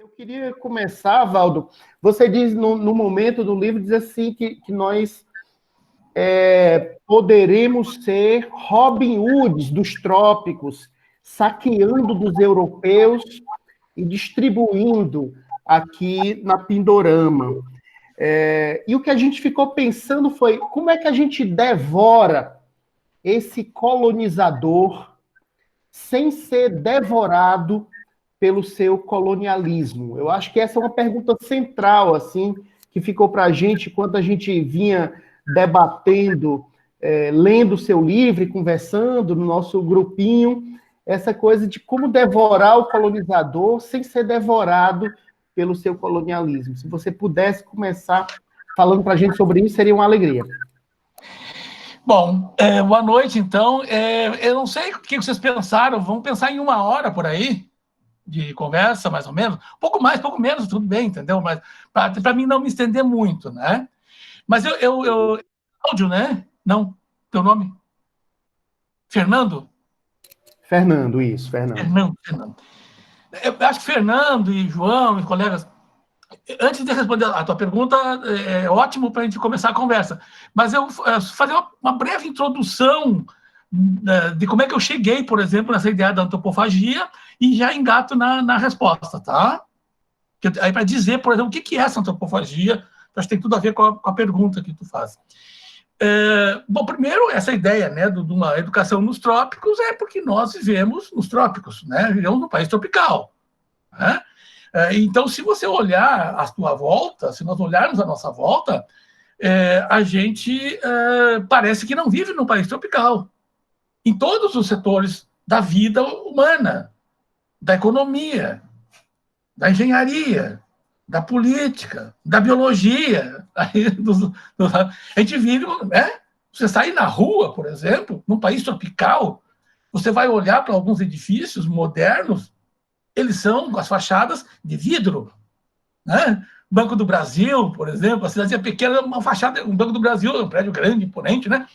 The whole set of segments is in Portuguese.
Eu queria começar, Valdo. Você diz no momento do livro, diz assim que nós poderemos ser Robin Hoods dos trópicos, saqueando dos europeus e distribuindo aqui na Pindorama. E o que a gente ficou pensando foi como é que a gente devora esse colonizador sem ser devorado pelo seu colonialismo? Eu acho que essa é uma pergunta central, assim, que ficou para a gente quando a gente vinha debatendo, lendo o seu livro e conversando no nosso grupinho, essa coisa de como devorar o colonizador sem ser devorado pelo seu colonialismo. Se você pudesse começar falando para a gente sobre isso, seria uma alegria. Bom, boa noite, então. Eu não sei o que vocês pensaram, vamos pensar em 1 hora por aí de conversa, mais ou menos. Pouco mais, pouco menos, tudo bem, entendeu? Mas para mim não me estender muito, né? Mas Cláudio, né? Não, teu nome? Fernando? Fernando, isso, Fernando. Fernando. Eu acho que Fernando e João e colegas, antes de responder a tua pergunta, é ótimo para a gente começar a conversa, mas eu fazer uma breve introdução de como é que eu cheguei, por exemplo, nessa ideia da antropofagia e já engato na resposta, tá? Aí para dizer, por exemplo, o que é essa antropofagia, acho que tem tudo a ver com a pergunta que tu faz. Bom, primeiro, essa ideia, né, de uma educação nos trópicos é porque nós vivemos nos trópicos, né? Vivemos num país tropical, né? Então, se você olhar à sua volta, se nós olharmos à nossa volta, a gente parece que não vive num país tropical. Em todos os setores da vida humana, da economia, da engenharia, da política, da biologia. A gente vive, né? Você sair na rua, por exemplo, num país tropical, você vai olhar para alguns edifícios modernos, eles são com as fachadas de vidro, né? Banco do Brasil, por exemplo, a cidadezinha pequena, uma fachada, um Banco do Brasil, um prédio grande, imponente, né?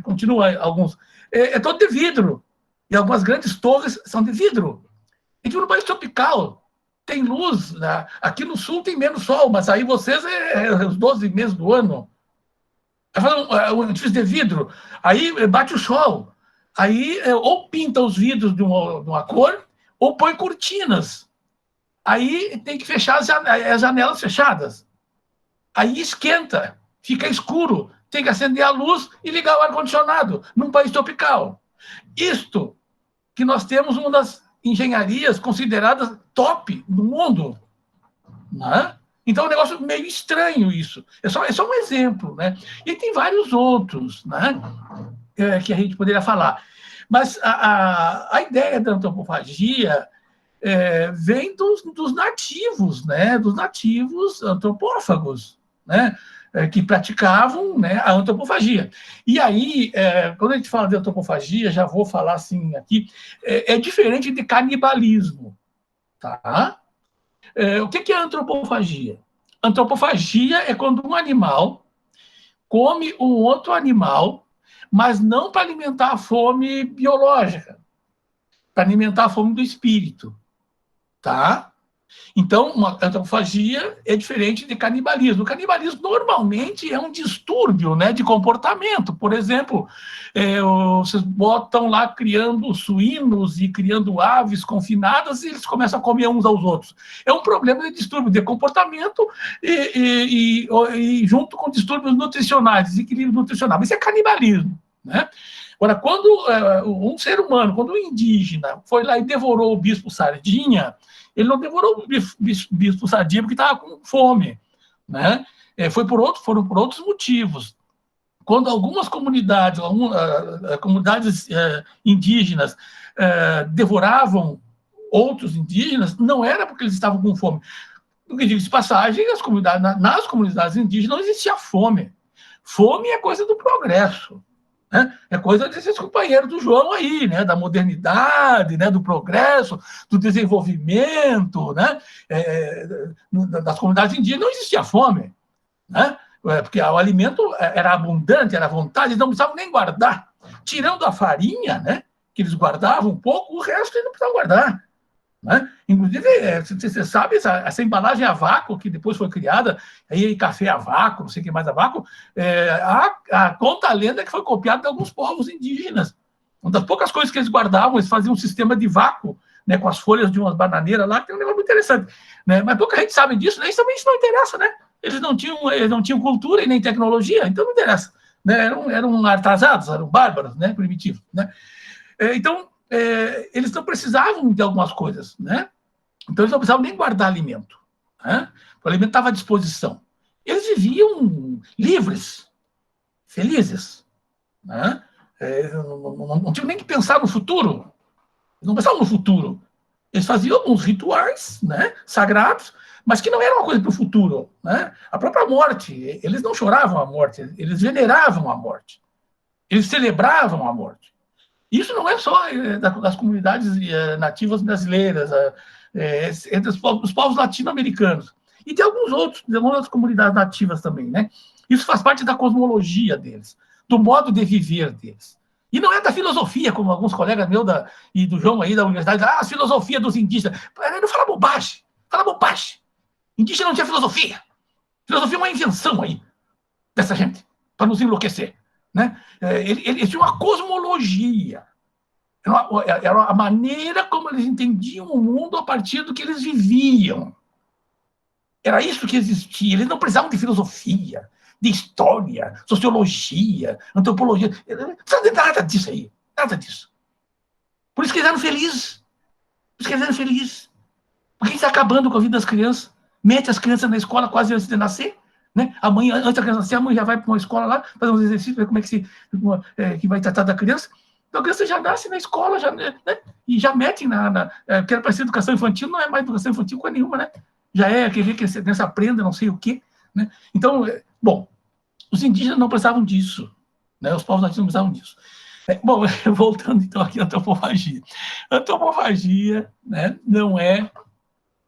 Continua alguns. É todo de vidro. E algumas grandes torres são de vidro. A gente no país tropical tem luz, né? Aqui no sul tem menos sol, mas aí vocês os 12 meses do ano. Um edifício de vidro, aí bate o sol. Aí ou pinta os vidros de uma cor, ou põe cortinas. Aí tem que fechar as janelas fechadas. Aí esquenta, fica escuro, tem que acender a luz e ligar o ar-condicionado num país tropical. Isto que nós temos uma das engenharias consideradas top do mundo, né? Então é um negócio meio estranho isso. É só um exemplo, né? E tem vários outros, né? Que a gente poderia falar. Mas a ideia da antropofagia vem dos nativos, né? Dos nativos antropófagos, né? Que praticavam, né, a antropofagia. E aí, quando a gente fala de antropofagia, já vou falar assim aqui, é diferente de canibalismo, tá? O que é antropofagia? Antropofagia é quando um animal come um outro animal, mas não para alimentar a fome biológica, para alimentar a fome do espírito, tá? Então, uma antropofagia é diferente de canibalismo. O canibalismo normalmente é um distúrbio, né, de comportamento. Por exemplo, vocês botam lá criando suínos e criando aves confinadas e eles começam a comer uns aos outros. É um problema de distúrbio de comportamento e junto com distúrbios nutricionais, desequilíbrio nutricional. Isso é canibalismo, né? Agora, quando um ser humano, quando um indígena foi lá e devorou o bispo Sardinha, ele não devorou o bispo Sardinha porque estava com fome, né? Foram por outros motivos. Quando algumas comunidades, comunidades indígenas devoravam outros indígenas, não era porque eles estavam com fome. Porque, digo de passagem, nas comunidades indígenas não existia fome. Fome é coisa do progresso. Né? É coisa desses companheiros do João aí, né? Da modernidade, né? Do progresso, do desenvolvimento, né? Das comunidades indígenas não existia fome, né? Porque o alimento era abundante, era à vontade, não precisavam nem guardar. Tirando a farinha, né? Que eles guardavam um pouco, o resto eles não precisavam guardar. né? Inclusive, você sabe, essa embalagem a vácuo, que depois foi criada, aí café a vácuo, não sei o que mais a vácuo, conta a lenda que foi copiada de alguns povos indígenas. Uma das poucas coisas que eles guardavam, eles faziam um sistema de vácuo, né, com as folhas de umas bananeiras lá, que é um negócio muito interessante. Né? Mas pouca gente sabe disso, né? Isso também não interessa, né? Eles não tinham cultura e nem tecnologia, então não interessa. Né? Eram atrasados, eram bárbaros, né? Primitivos. Né? Então, eles não precisavam de algumas coisas, né? Então, eles não precisavam nem guardar alimento. Né? O alimento estava à disposição. Eles viviam livres, felizes. Né? Não tinham nem que pensar no futuro. Eles não pensavam no futuro. Eles faziam alguns rituais, né, sagrados, mas que não era uma coisa para o futuro. Né? A própria morte, eles não choravam a morte, eles veneravam a morte. Eles celebravam a morte. Isso não é só das comunidades nativas brasileiras, entre os povos latino-americanos. E tem alguns outros, tem outras comunidades nativas também. Né? Isso faz parte da cosmologia deles, do modo de viver deles. E não é da filosofia, como alguns colegas meus e do João aí da universidade, a filosofia dos indígenas. Não fala bobagem, fala bobagem. Indígena não tinha filosofia. Filosofia é uma invenção aí dessa gente, para nos enlouquecer. Né? Eles tinham uma cosmologia. Era a maneira como eles entendiam o mundo a partir do que eles viviam. Era isso que existia. Eles não precisavam de filosofia, de história, sociologia, antropologia. Não precisa de nada disso aí. Nada disso. Por isso que eles eram felizes. Por isso que eles eram felizes. Porque está acabando com a vida das crianças. Mete as crianças na escola quase antes de nascer. Né? A mãe, antes da criança nascer, a mãe já vai para uma escola lá, fazer uns exercícios, ver como é que vai tratar da criança. Então a criança já nasce na escola, né? E já mete que era para ser educação infantil, não é mais educação infantil coisa nenhuma, né? Já quer ver que a criança aprenda não sei o quê. Né? Então, bom, os indígenas não precisavam disso. Né? Os povos nativos não precisavam disso. Bom, voltando então aqui à antropofagia. A antropofagia, né, não é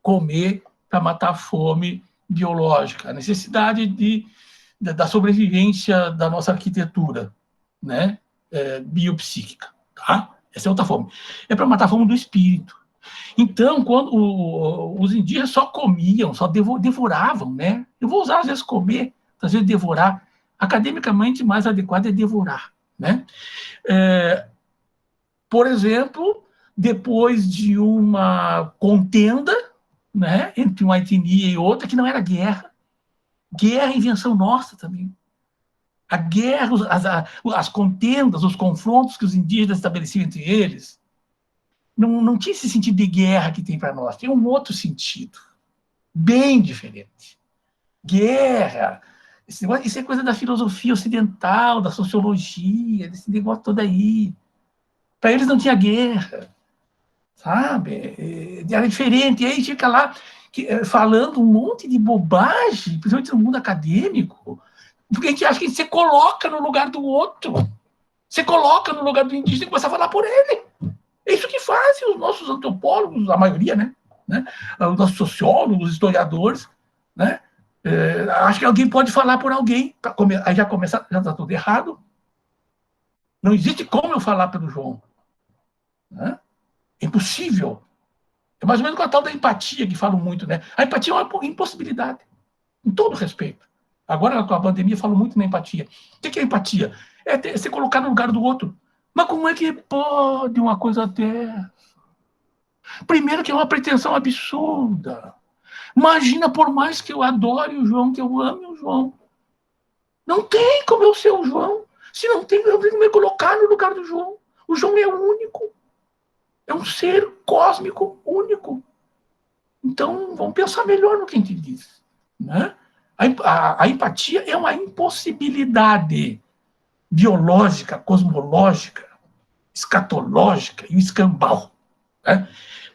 comer para matar a fome biológica, a necessidade da sobrevivência da nossa arquitetura, né, biopsíquica. Tá? Essa é outra fome. É para matar a fome do espírito. Então, quando os indígenas só comiam, só devoravam, né? Eu vou usar, às vezes, comer, às vezes, devorar. Academicamente, mais adequado é devorar, né? Por exemplo, depois de uma contenda, né, entre uma etnia e outra, que não era guerra. Guerra é invenção nossa também. A guerra, as contendas, os confrontos que os indígenas estabeleciam entre eles, não tinha esse sentido de guerra que tem para nós, tem um outro sentido, bem diferente. Guerra, isso é coisa da filosofia ocidental, da sociologia, desse negócio todo aí. Para eles não tinha guerra, sabe? Era diferente, e aí fica lá falando um monte de bobagem, principalmente no mundo acadêmico, porque a gente acha que você coloca no lugar do outro, você coloca no lugar do indígena e começa a falar por ele. É isso que fazem os nossos antropólogos, a maioria, né? Os nossos sociólogos, historiadores, né? Acho que alguém pode falar por alguém, aí já começa, já está tudo errado. Não existe como eu falar pelo João. Né? É impossível. É mais ou menos com a tal da empatia que falam muito, né? A empatia é uma impossibilidade, com todo respeito. Agora, com a pandemia, falo muito na empatia. O que é empatia? É se colocar no lugar do outro. Mas como é que pode uma coisa dessa? Primeiro que é uma pretensão absurda. Imagina, por mais que eu adore o João, que eu ame o João. Não tem como eu ser o João. Se não tem, eu tenho que me colocar no lugar do João. O João é único. É um ser cósmico único. Então, vamos pensar melhor no que a gente diz. Né? A empatia é uma impossibilidade biológica, cosmológica, escatológica e o escambau. Né?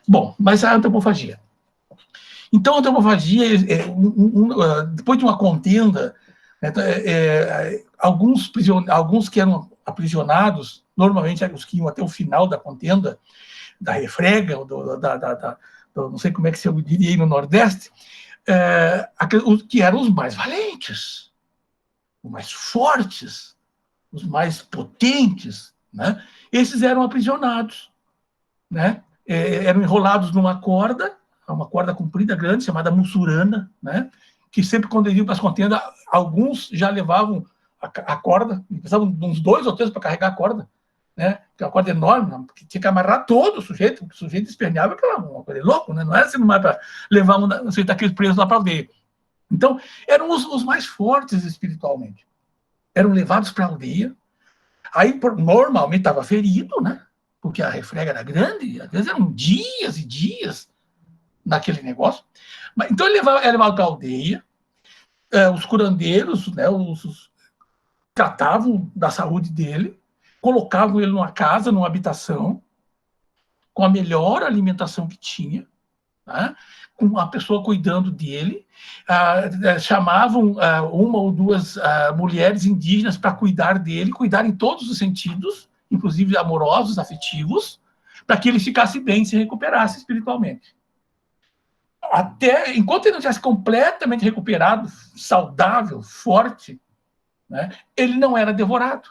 Bom, mas a antropofagia. Então, a antropofagia, depois de uma contenda, alguns que eram aprisionados, normalmente eram os que iam até o final da contenda, da refrega, não sei como é que se eu diria aí no Nordeste, que eram os mais valentes, os mais fortes, os mais potentes, né? Esses eram aprisionados, né? eram enrolados numa corda, uma corda comprida, grande, chamada mussurana, né? Que sempre, quando eles iam para as contendas, alguns já levavam a corda, precisavam de uns 2 ou 3 para carregar a corda, né? Porque é uma corda enorme, porque tinha que amarrar todo o sujeito esperneava, que era uma coisa louca, né? Não era assim mais para levar um sujeito daqueles presos lá para a aldeia. Então, eram os mais fortes espiritualmente. Eram levados para a aldeia, aí normalmente estava ferido, né? Porque a refrega era grande, às vezes eram dias e dias naquele negócio. Então ele era levado para a aldeia, os curandeiros, né, tratavam da saúde dele, colocavam ele numa casa, numa habitação, com a melhor alimentação que tinha, né, com a pessoa cuidando dele, chamavam uma ou 2 mulheres indígenas para cuidar dele, cuidar em todos os sentidos, inclusive amorosos, afetivos, para que ele ficasse bem, se recuperasse espiritualmente. Até enquanto ele não estivesse completamente recuperado, saudável, forte, né, ele não era devorado.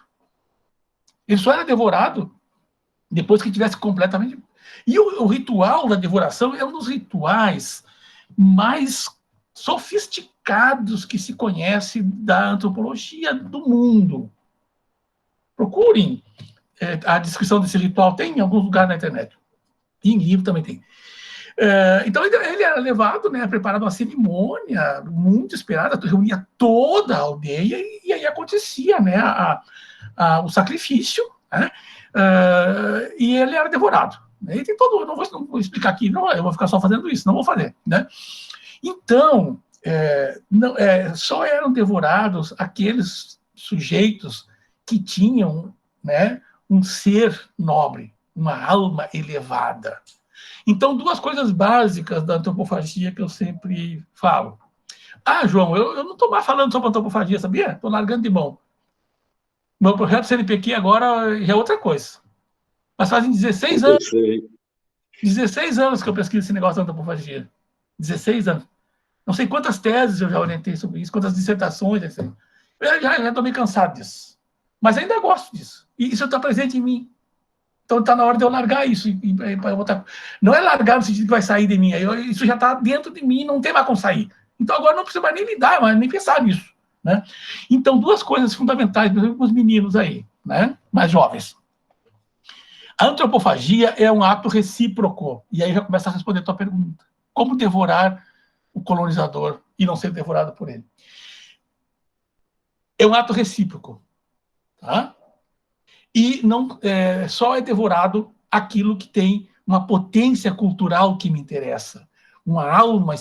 Ele só era devorado depois que tivesse completamente. E o ritual da devoração é um dos rituais mais sofisticados que se conhece da antropologia do mundo. Procurem a descrição desse ritual, tem em alguns lugares na internet. E em livro também tem. Então ele era levado, né, preparado uma cerimônia muito esperada, reunia toda a aldeia e aí acontecia, né, o sacrifício, né, e ele era devorado. E tem todo, não vou explicar aqui, não, eu vou ficar só fazendo isso, não vou fazer, né? Então só eram devorados aqueles sujeitos que tinham, né, um ser nobre, uma alma elevada. Então, 2 coisas básicas da antropofagia que eu sempre falo. João, eu não estou mais falando sobre antropofagia, sabia? Estou largando de mão. Meu projeto CNPq agora já é outra coisa. Mas fazem 16 anos. 16 anos que eu pesquiso esse negócio da antropofagia. 16 anos. Não sei quantas teses eu já orientei sobre isso, quantas dissertações. Assim. Eu já estou meio cansado disso. Mas ainda gosto disso. E isso está presente em mim. Então está na hora de eu largar isso. Não é largar no sentido que vai sair de mim. Isso já está dentro de mim, não tem mais como sair. Então agora não precisa mais nem lidar, nem pensar nisso. Né? Então, 2 coisas fundamentais, por exemplo, para os meninos aí, né, mais jovens. A antropofagia é um ato recíproco. E aí já começa a responder a tua pergunta. Como devorar o colonizador e não ser devorado por ele? É um ato recíproco. Tá? E não só é devorado aquilo que tem uma potência cultural que me interessa, uma alma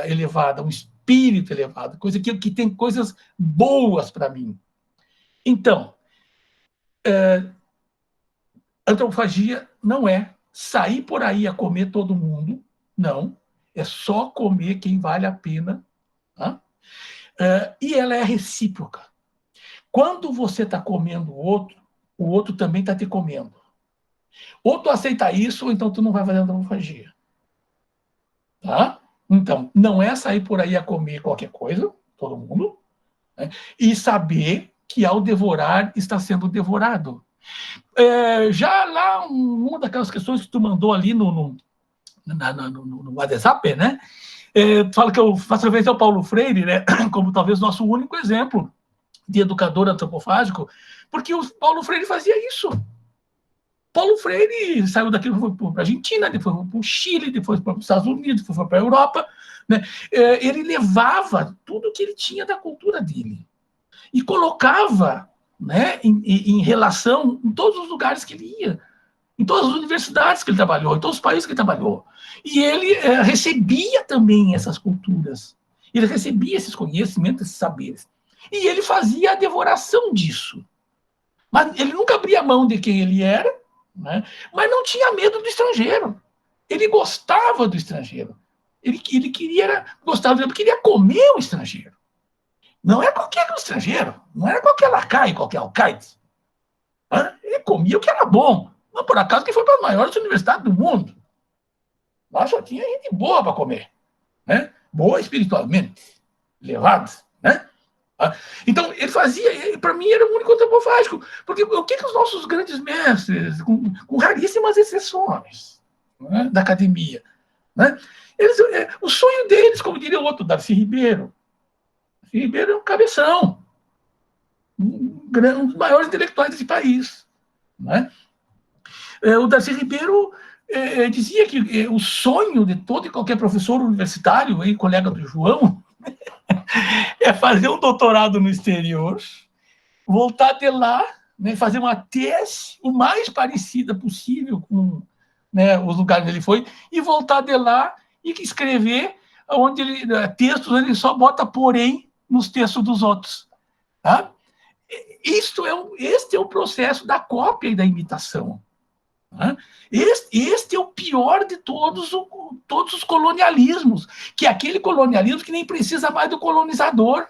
elevada, um espírito elevado, coisa que tem coisas boas para mim. Então, antropofagia não é sair por aí a comer todo mundo, não, é só comer quem vale a pena, tá? E ela é recíproca. Quando você está comendo o outro também está te comendo. Ou tu aceita isso, ou então tu não vai fazer antropofagia. Tá? Então, não é sair por aí a comer qualquer coisa, todo mundo, né? E saber que ao devorar está sendo devorado. Já lá, uma daquelas questões que tu mandou ali no WhatsApp, né? Tu fala que eu faço referência ao Paulo Freire, né? Como talvez nosso único exemplo de educador antropofágico, porque o Paulo Freire fazia isso. Paulo Freire saiu daqui, foi para a Argentina, depois foi para o Chile, depois foi para os Estados Unidos, depois foi para a Europa. Né? Ele levava tudo que ele tinha da cultura dele e colocava, né, em relação em todos os lugares que ele ia, em todas as universidades que ele trabalhou, em todos os países que ele trabalhou. E ele recebia também essas culturas, ele recebia esses conhecimentos, esses saberes. E ele fazia a devoração disso. Mas ele nunca abria mão de quem ele era, né? Mas não tinha medo do estrangeiro. Ele gostava do estrangeiro. Ele queria comer o estrangeiro. Não é qualquer estrangeiro, não era qualquer lacaio, qualquer alcaide. Ele comia o que era bom. Não por acaso que foi para as maiores universidades do mundo. Lá só tinha gente boa para comer. Né? Boa espiritualmente, elevada. Né? Então, ele fazia, para mim, era o único antropofágico. Porque o que os nossos grandes mestres, com raríssimas exceções, né, da academia. Né? O sonho deles, como diria o outro, Darcy Ribeiro. Darcy Ribeiro é um cabeção, um dos maiores intelectuais desse país. Né? O Darcy Ribeiro dizia que o sonho de todo e qualquer professor universitário, aí, colega do João, é fazer um doutorado no exterior, voltar de lá, né, fazer uma tese o mais parecida possível com, né, os lugares onde ele foi, e voltar de lá e escrever onde textos onde ele só bota porém nos textos dos outros. Tá? Este é o processo da cópia e da imitação. Tá? Este é o pior de todos os colonialismos, que é aquele colonialismo que nem precisa mais do colonizador.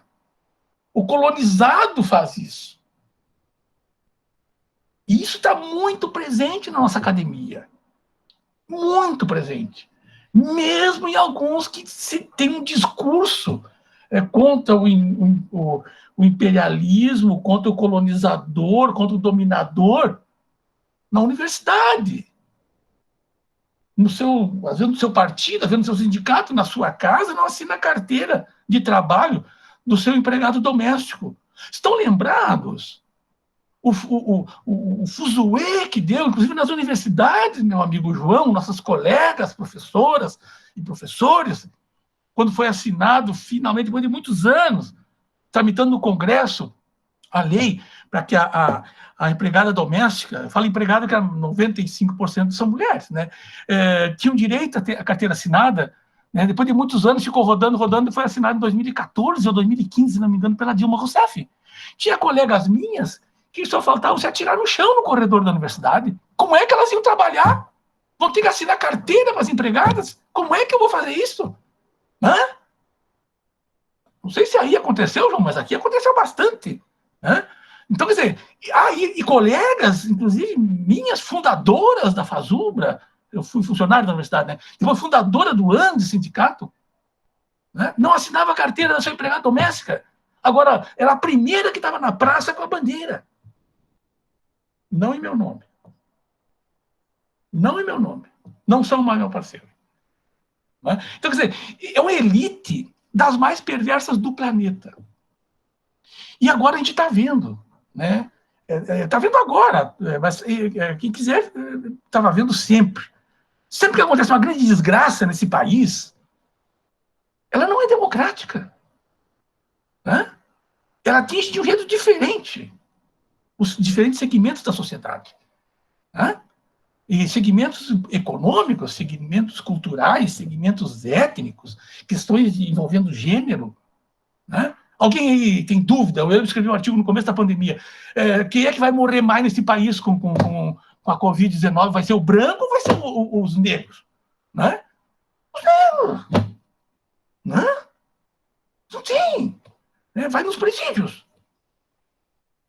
O colonizado faz isso. E isso está muito presente na nossa academia. Muito presente. Mesmo em alguns que têm um discurso contra o imperialismo, contra o colonizador, contra o dominador, na universidade. Às vezes no seu partido, às vezes no seu sindicato, na sua casa, não assina a carteira de trabalho do seu empregado doméstico. Estão lembrados? O fuzuê que deu, inclusive nas universidades, meu amigo João, nossas colegas, professoras e professores, quando foi assinado, finalmente, depois de muitos anos, tramitando no Congresso a lei para que a empregada doméstica, eu falo empregada que 95% são mulheres, né, tinham direito a ter a carteira assinada, né, depois de muitos anos, ficou rodando, e foi assinado em 2014 ou 2015, se não me engano, pela Dilma Rousseff. Tinha colegas minhas que só faltavam se atirar no chão no corredor da universidade. Como é que elas iam trabalhar? Vão ter que assinar carteira para as empregadas? Como é que eu vou fazer isso? Hã? Não sei se aí aconteceu, João, mas aqui aconteceu bastante. Hã? Então, quer dizer, e colegas, inclusive minhas fundadoras da Fazubra, eu fui funcionário da universidade, né? Depois fundadora do ANDE, sindicato, né? Não assinava a carteira da sua empregada doméstica. Agora, era a primeira que estava na praça com a bandeira. Não em meu nome. Não em meu nome. Não são mais meu parceiro. Né? Então, quer dizer, é uma elite das mais perversas do planeta. E agora a gente está vendo. Né? Está vendo agora, mas quem quiser estava vendo sempre. Sempre que acontece uma grande desgraça nesse país, ela não é democrática. Né? Ela atinge de um jeito diferente os diferentes segmentos da sociedade. Né? E segmentos econômicos, segmentos culturais, segmentos étnicos, questões envolvendo gênero. Né? Alguém aí tem dúvida? Eu escrevi um artigo no começo da pandemia. Quem é que vai morrer mais nesse país com a Covid-19? Vai ser o branco ou vai ser os negros? Né? Os negros. Né? Não tem. Vai nos presídios.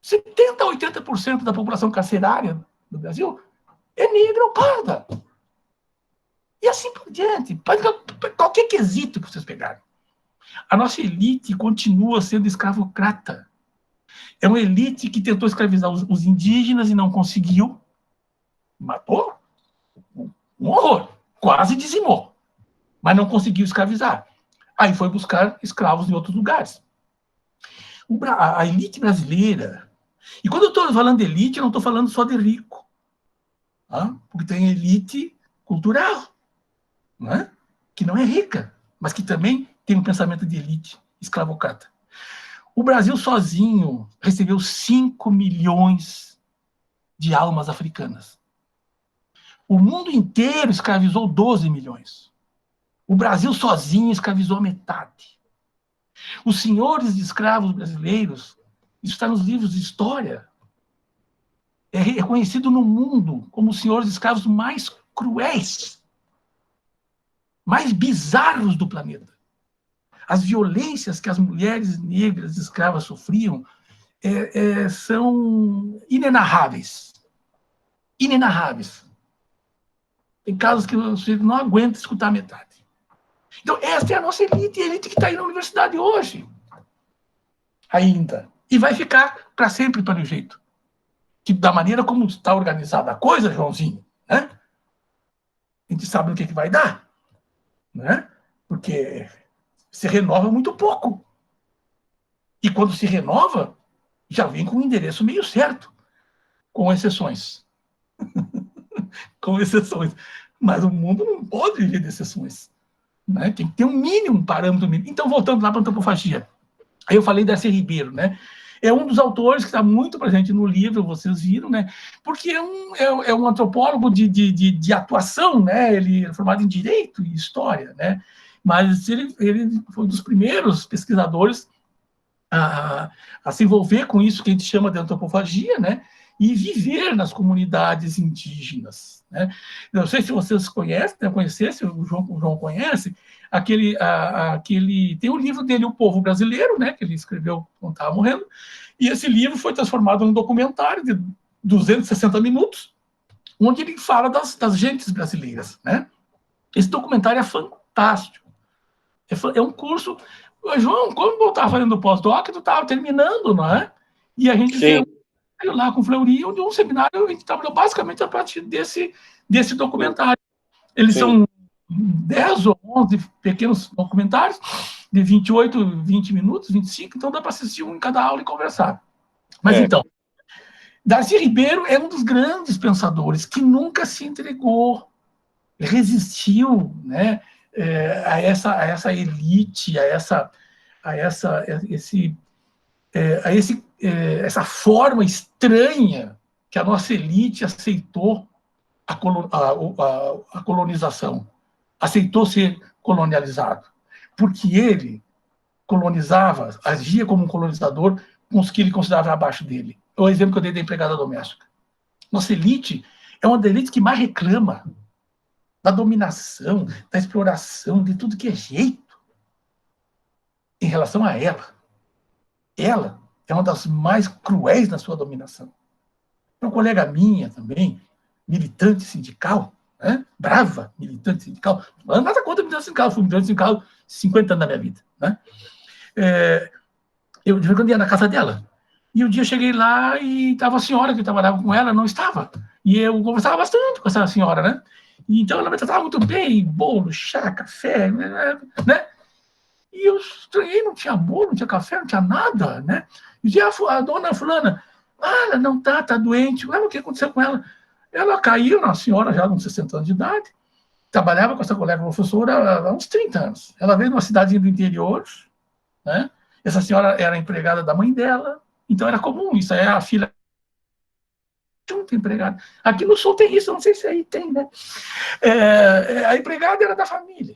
70% a 80% da população carcerária do Brasil é negra ou parda. E assim por diante. Qualquer quesito que vocês pegarem. A nossa elite continua sendo escravocrata. É uma elite que tentou escravizar os indígenas e não conseguiu. Matou. Um horror. Quase dizimou. Mas não conseguiu escravizar. Aí foi buscar escravos em outros lugares. A elite brasileira... E quando eu estou falando de elite, eu não estou falando só de rico. Tá? Porque tem elite cultural, né? Que não é rica, mas que também tem um pensamento de elite escravocrata. O Brasil sozinho recebeu 5 milhões de almas africanas. O mundo inteiro escravizou 12 milhões. O Brasil sozinho escravizou a metade. Os senhores de escravos brasileiros, isso está nos livros de história, é reconhecido no mundo como os senhores de escravos mais cruéis, mais bizarros do planeta. As violências que as mulheres negras escravas sofriam são inenarráveis. Inenarráveis. Tem casos que você não aguenta escutar a metade. Então, essa é a nossa elite, a elite que está aí na universidade hoje. Ainda. E vai ficar para sempre, pelo jeito. Que da maneira como está organizada a coisa, Joãozinho, né? a gente sabe no que vai dar, né? Porque se renova muito pouco. E quando se renova, já vem com o endereço meio certo, com exceções. Com exceções. Mas o mundo não pode viver de exceções. Né? Tem que ter um mínimo, um parâmetro mínimo. Então, voltando lá para a antropofagia. Aí eu falei Darcy Ribeiro, né? É um dos autores que está muito presente no livro, vocês viram, né? Porque é um antropólogo de atuação, né? Ele é formado em Direito e História, né? Mas ele foi um dos primeiros pesquisadores a se envolver com isso que a gente chama de antropofagia, né? E viver nas comunidades indígenas, né? Não sei se vocês conhecem, né? Conhecesse, o João conhece, tem o livro dele, O Povo Brasileiro, né? Que ele escreveu quando estava morrendo, e esse livro foi transformado num documentário de 260 minutos, onde ele fala das gentes brasileiras, né? Esse documentário é fantástico. É um curso... João, quando eu estava fazendo o pós-doc, tu estava terminando, não é? E a gente fez lá com o Fleury, onde um seminário, a gente trabalhou basicamente a partir desse documentário. Eles são 10 ou 11 pequenos documentários, de 28, 20 minutos, 25, então dá para assistir um em cada aula e conversar. Mas então, Darcy Ribeiro é um dos grandes pensadores que nunca se entregou, resistiu, né, a essa elite, essa forma estranha que a nossa elite aceitou a colonização, aceitou ser colonializado, porque ele colonizava, agia como um colonizador com os que ele considerava abaixo dele. É o exemplo que eu dei da empregada doméstica. Nossa elite é uma das elites que mais reclama da dominação, da exploração, de tudo que é jeito em relação a ela. Ela é uma das mais cruéis na sua dominação. Uma colega minha também, militante sindical, né? Brava militante sindical, não nada contra militante sindical, fui militante sindical 50 anos da minha vida. Né? Eu de vez em quando ia na casa dela, e um dia eu cheguei lá e estava a senhora que trabalhava com ela, não estava. E eu conversava bastante com essa senhora, né? Então ela me tratava muito bem, bolo, chá, café, né? E eu estranhei, não tinha bolo, não tinha café, não tinha nada, né? E dizia, a dona fulana, ela não tá doente. O que aconteceu com ela? Ela caiu, uma senhora já com 60 anos de idade, trabalhava com essa colega professora há uns 30 anos. Ela veio de uma cidadezinha do interior, né? Essa senhora era empregada da mãe dela, então era comum, isso aí a filha junto empregada. Aqui no Sul tem isso, não sei se aí tem, né? A empregada era da família.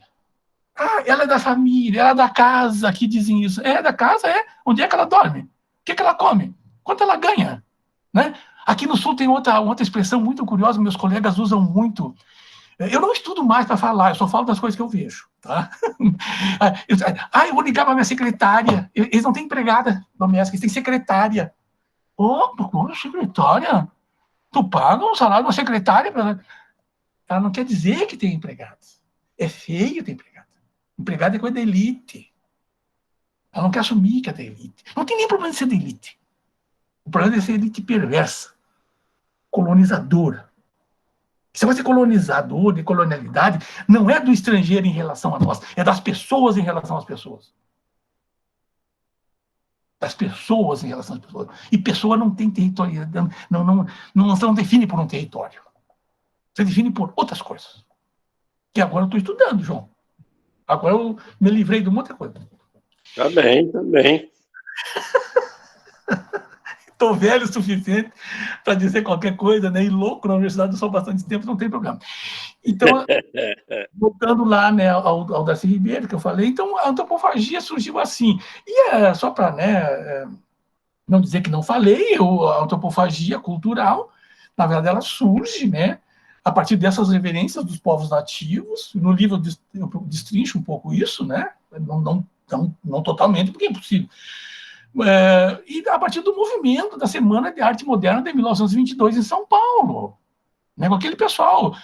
Ela é da família, ela é da casa, aqui dizem isso. É da casa, é? Onde é que ela dorme? O que ela come? Quanto ela ganha? Né? Aqui no Sul tem outra expressão muito curiosa, meus colegas usam muito. Eu não estudo mais para falar, eu só falo das coisas que eu vejo. Tá? Eu vou ligar para minha secretária. Eles não têm empregada doméstica, eles têm secretária. Secretária? Tu paga um salário de uma secretária? Ela não quer dizer que tem empregados. É feio ter empregado. Empregado é coisa da elite. Ela não quer assumir que é da elite. Não tem nem problema de ser da elite. O problema é ser elite perversa, colonizadora. Esse negócio de colonizador, de colonialidade, não é do estrangeiro em relação a nós, é das pessoas em relação às pessoas. Das pessoas em relação às pessoas. E pessoa não tem território, não define por um território. Você define por outras coisas. Que agora eu estou estudando, João. Agora eu me livrei de muita coisa. Tá bem. Estou velho o suficiente para dizer qualquer coisa, né? E louco na universidade só bastante tempo, não tem problema. Então, voltando lá, né, ao Darcy Ribeiro, que eu falei, então a antropofagia surgiu assim. E só para, né, não dizer que não falei, a antropofagia cultural, na verdade, ela surge, né, a partir dessas referências dos povos nativos. No livro eu destrincho um pouco isso, né? Não totalmente, porque é impossível. E a partir do movimento da Semana de Arte Moderna de 1922 em São Paulo, né? Com aquele pessoal,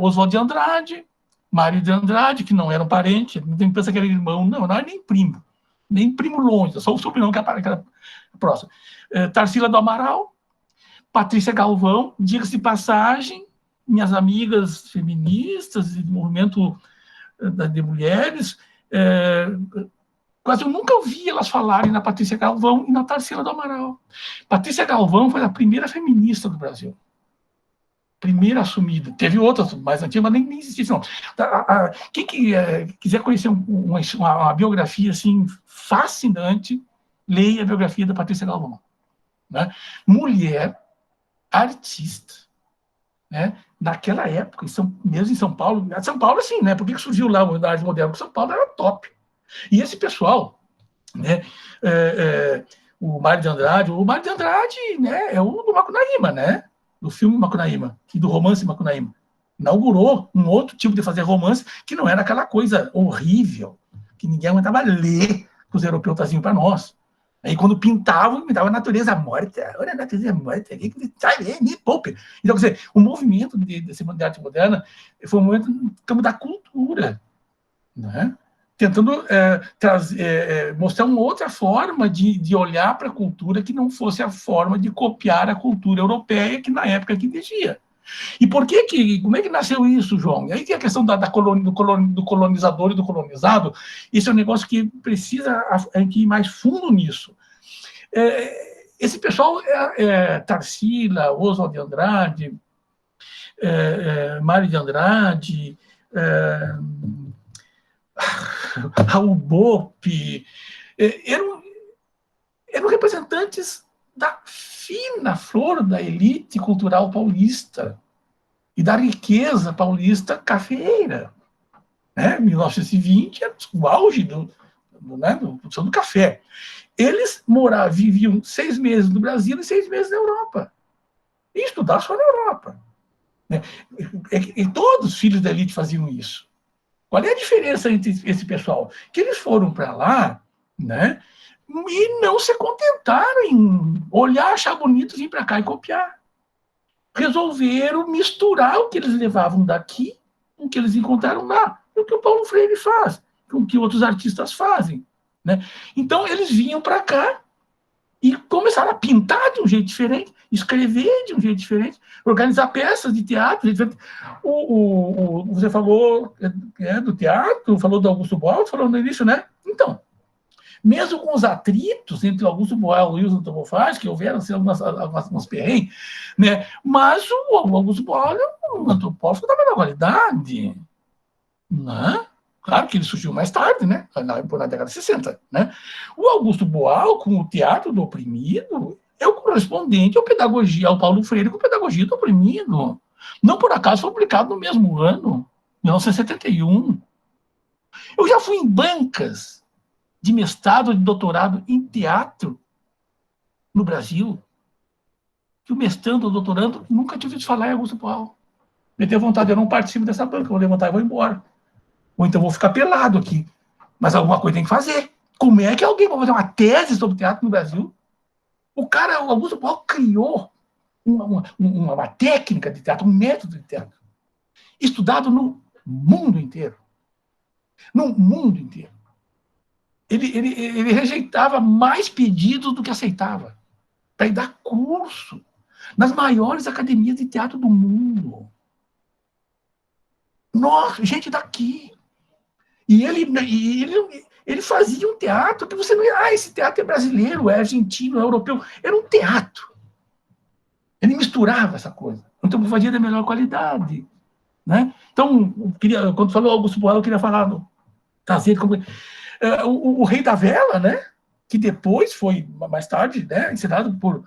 Oswald de Andrade, Mário de Andrade, que não eram parentes, ninguém pensa que era irmão, não era nem primo longe, só o sobrenome que era próximo. Tarsila do Amaral, Patrícia Galvão, diga-se de passagem, minhas amigas feministas e do movimento de mulheres, quase eu nunca ouvi elas falarem na Patrícia Galvão e na Tarsila do Amaral. Patrícia Galvão foi a primeira feminista do Brasil. Primeira assumida. Teve outras mais antigas, mas nem existia isso, não. Quem quiser conhecer uma biografia assim, fascinante, leia a biografia da Patrícia Galvão. Né? Mulher, artista, né? Naquela época, mesmo em São Paulo, assim, né? Por que surgiu lá a arte moderna? Porque São Paulo era top. E esse pessoal, né? O Mário de Andrade, né? É o do Macunaíma, né? Do filme Macunaíma, e do romance Macunaíma. Inaugurou um outro tipo de fazer romance, que não era aquela coisa horrível, que ninguém aguentava ler, que os europeus traziam para nós. Aí, quando pintavam, a natureza morta. Olha a natureza morta, me poupe. Então, quer dizer, o movimento de arte moderna foi um movimento no campo da cultura, né? Tentando mostrar uma outra forma de olhar para a cultura que não fosse a forma de copiar a cultura europeia que na época que vigia. E como é que nasceu isso, João? E aí tem a questão do colonizador e do colonizado. Isso é um negócio que precisa a gente ir mais fundo nisso. Esse pessoal, Tarsila, Oswald de Andrade, Mário de Andrade, Raul Bope, eram representantes da fina flor da elite cultural paulista e da riqueza paulista cafeeira. Né? 1920 era o auge da produção do café. Eles viviam 6 meses no Brasil e 6 meses na Europa. E estudar só na Europa. Né? E todos os filhos da elite faziam isso. Qual é a diferença entre esse pessoal? Que eles foram para lá, né, e não se contentaram em olhar, achar bonito, vir para cá e copiar. Resolveram misturar o que eles levavam daqui com o que eles encontraram lá. É o que o Paulo Freire faz, com o que outros artistas fazem. Né? Então, eles vinham para cá e começaram a pintar de um jeito diferente, escrever de um jeito diferente, organizar peças de teatro. Você falou do teatro, falou do Augusto Boal, falou no início, né? Então, mesmo com os atritos entre o Augusto Boal e o Wilson Tobofaz, que houveram assim, algumas perrengues, né? Mas o Augusto Boal é um antropólogo da melhor qualidade. Né? Claro que ele surgiu mais tarde, né? Na década de 60. Né? O Augusto Boal, com o Teatro do Oprimido, é o correspondente ao Paulo Freire com Pedagogia do Oprimido. Não por acaso foi publicado no mesmo ano, 1971. Eu já fui em bancas de mestrado, de doutorado em teatro no Brasil, que o mestrando, o doutorando, nunca tive de falar em Augusto Boal. Me deu vontade, eu não participo dessa banca, eu vou levantar e vou embora. Ou então vou ficar pelado aqui. Mas alguma coisa tem que fazer. Como é que alguém vai fazer uma tese sobre teatro no Brasil? O Augusto Boal criou uma técnica de teatro, um método de teatro, estudado no mundo inteiro. No mundo inteiro. Ele rejeitava mais pedidos do que aceitava para ir dar curso nas maiores academias de teatro do mundo. Nossa, gente daqui. E ele fazia um teatro que você não ia... esse teatro é brasileiro, é argentino, é europeu. Era um teatro. Ele misturava essa coisa. Então, fazia da melhor qualidade. Né? Então, quando falou Augusto Boal, eu queria falar... trazer o Rei da Vela, né? Que depois foi, mais tarde, né, ensinado pelo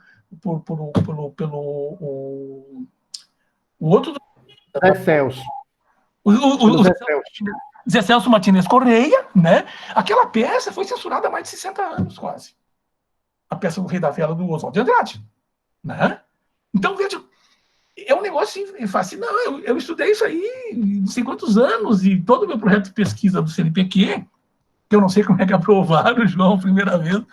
o outro... Zé Celso. Zé Celso Martínez Correia, né? Aquela peça foi censurada há mais de 60 anos, quase. A peça do Rei da Vela, do Oswald de Andrade. Né? Então, veja, é um negócio fascinante. Eu estudei isso aí não sei quantos anos, e todo o meu projeto de pesquisa do CNPq, que eu não sei como é que aprovaram, João, a primeira vez,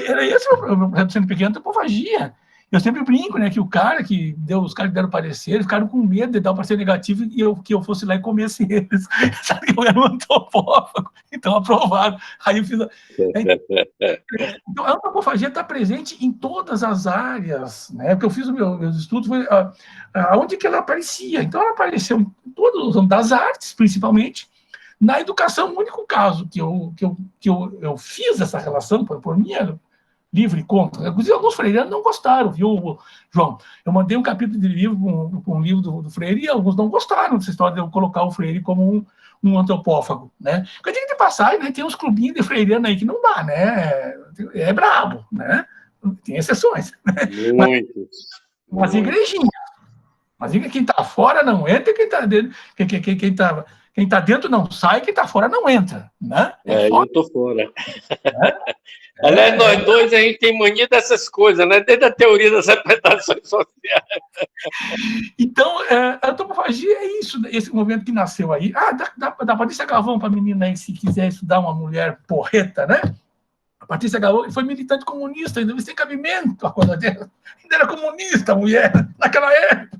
era esse o meu projeto do CNPq, antropofagia. Eu sempre brinco, né, que os caras que deram parecer, ficaram com medo de dar o parecer negativo e que eu fosse lá e comesse eles. Sabe que eu era um antropófago, então aprovaram. Aí eu fiz. Então, a antropofagia está presente em todas as áreas, né? Porque eu fiz os meus estudos, foi aonde que ela aparecia. Então, ela apareceu em todos os ramos das artes, principalmente. Na educação, o único caso que eu fiz essa relação, por minha livre conta. Inclusive, alguns freireanos não gostaram, viu, João? Eu mandei um capítulo de livro para um livro do Freire e alguns não gostaram dessa história de eu colocar o Freire como um antropófago, né? Porque tem que passar, né? Tem uns clubinhos de freiriano aí que não dá, né? É brabo, né? Tem exceções. Muitos. Mas igrejinha. Mas quem está fora não entra, quem está dentro, quem tá dentro não sai, quem está fora não entra, né? Eu estou fora. Aliás, nós dois, a gente tem mania dessas coisas, né? Desde a teoria das representações sociais. Então, a antropofagia é isso, esse movimento que nasceu aí. Da Patrícia Galvão, para a menina aí, se quiser estudar uma mulher porreta, né? A Patrícia Galvão foi militante comunista, ainda sem cabimento a coisa dela. Ainda era comunista a mulher, naquela época.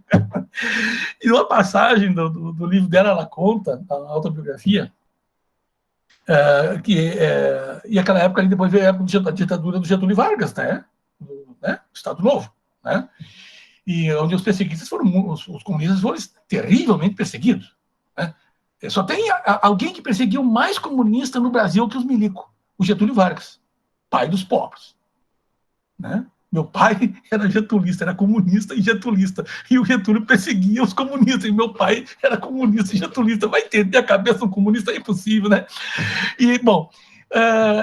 E uma passagem do livro dela, ela conta, a autobiografia, e aquela época, ali, depois veio a época da ditadura do Getúlio Vargas, né? Estado Novo, né? E onde os perseguidos os comunistas foram terrivelmente perseguidos, né? Só tem alguém que perseguiu mais comunista no Brasil que os milicos, o Getúlio Vargas, pai dos pobres, né? Meu pai era getulista, era comunista e getulista. E o Getúlio perseguia os comunistas. E meu pai era comunista e getulista. Vai entender a cabeça do comunista, é impossível, né? E, bom,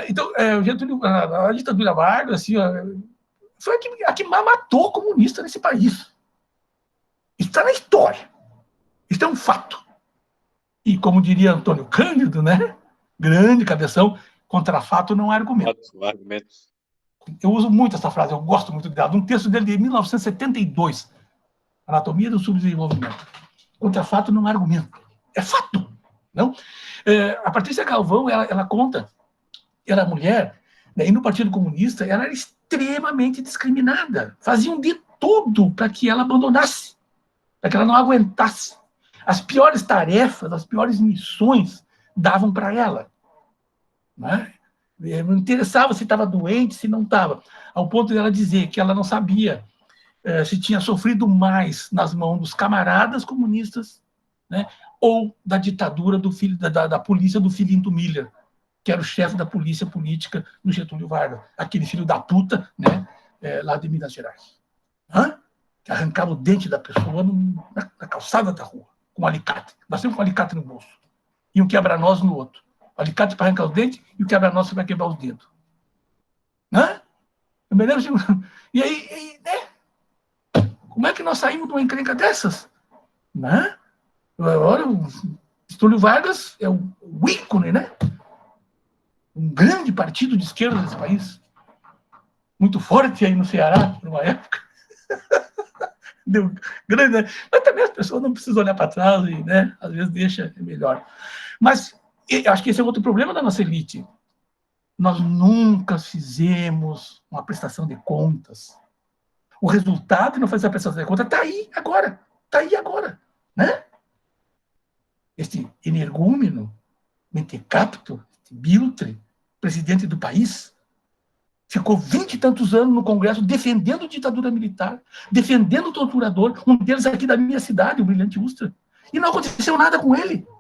então, o Getúlio, a ditadura Vargas, assim, foi a que matou comunista nesse país. Isso está na história. Isso é um fato. E, como diria Antônio Cândido, né? Grande cabeção, contra fato não há argumento. Argumentos. Eu uso muito essa frase, eu gosto muito dela. Um texto dele de 1972, Anatomia do Subdesenvolvimento. Contra fato não há argumento. É fato. Não? A Patrícia Galvão, ela conta, ela é mulher, né, e no Partido Comunista ela era extremamente discriminada. Faziam de tudo para que ela abandonasse, para que ela não aguentasse. As piores tarefas, as piores missões davam para ela. Né? Não interessava se estava doente, se não estava. Ao ponto de ela dizer que ela não sabia se tinha sofrido mais nas mãos dos camaradas comunistas, né, ou da ditadura da polícia do Filinto Miller, que era o chefe da polícia política do Getúlio Vargas, aquele filho da puta, né, lá de Minas Gerais. Que arrancava o dente da pessoa na calçada da rua, com um alicate. Nós temos um alicate no bolso e um quebra-nós no outro. O alicate para arrancar os dentes e o quebra-nós para quebrar os dedos. Né? Eu me lembro assim, e aí, né? Como é que nós saímos de uma encrenca dessas? Né? Agora, o Getúlio Vargas é o ícone, né? Um grande partido de esquerda desse país. Muito forte aí no Ceará, por uma época. Deu grande, né? Mas também as pessoas não precisam olhar para trás e, né? Às vezes deixa melhor. Mas acho que esse é outro problema da nossa elite. Nós nunca fizemos uma prestação de contas. O resultado de não fazer a prestação de contas está aí agora. Está aí agora. Né? Este energúmeno, mentecapto, Biltre, presidente do país, ficou 20 e tantos anos no Congresso defendendo a ditadura militar, defendendo o torturador, um deles aqui da minha cidade, o Brilhante Ustra. E não aconteceu nada com ele. Não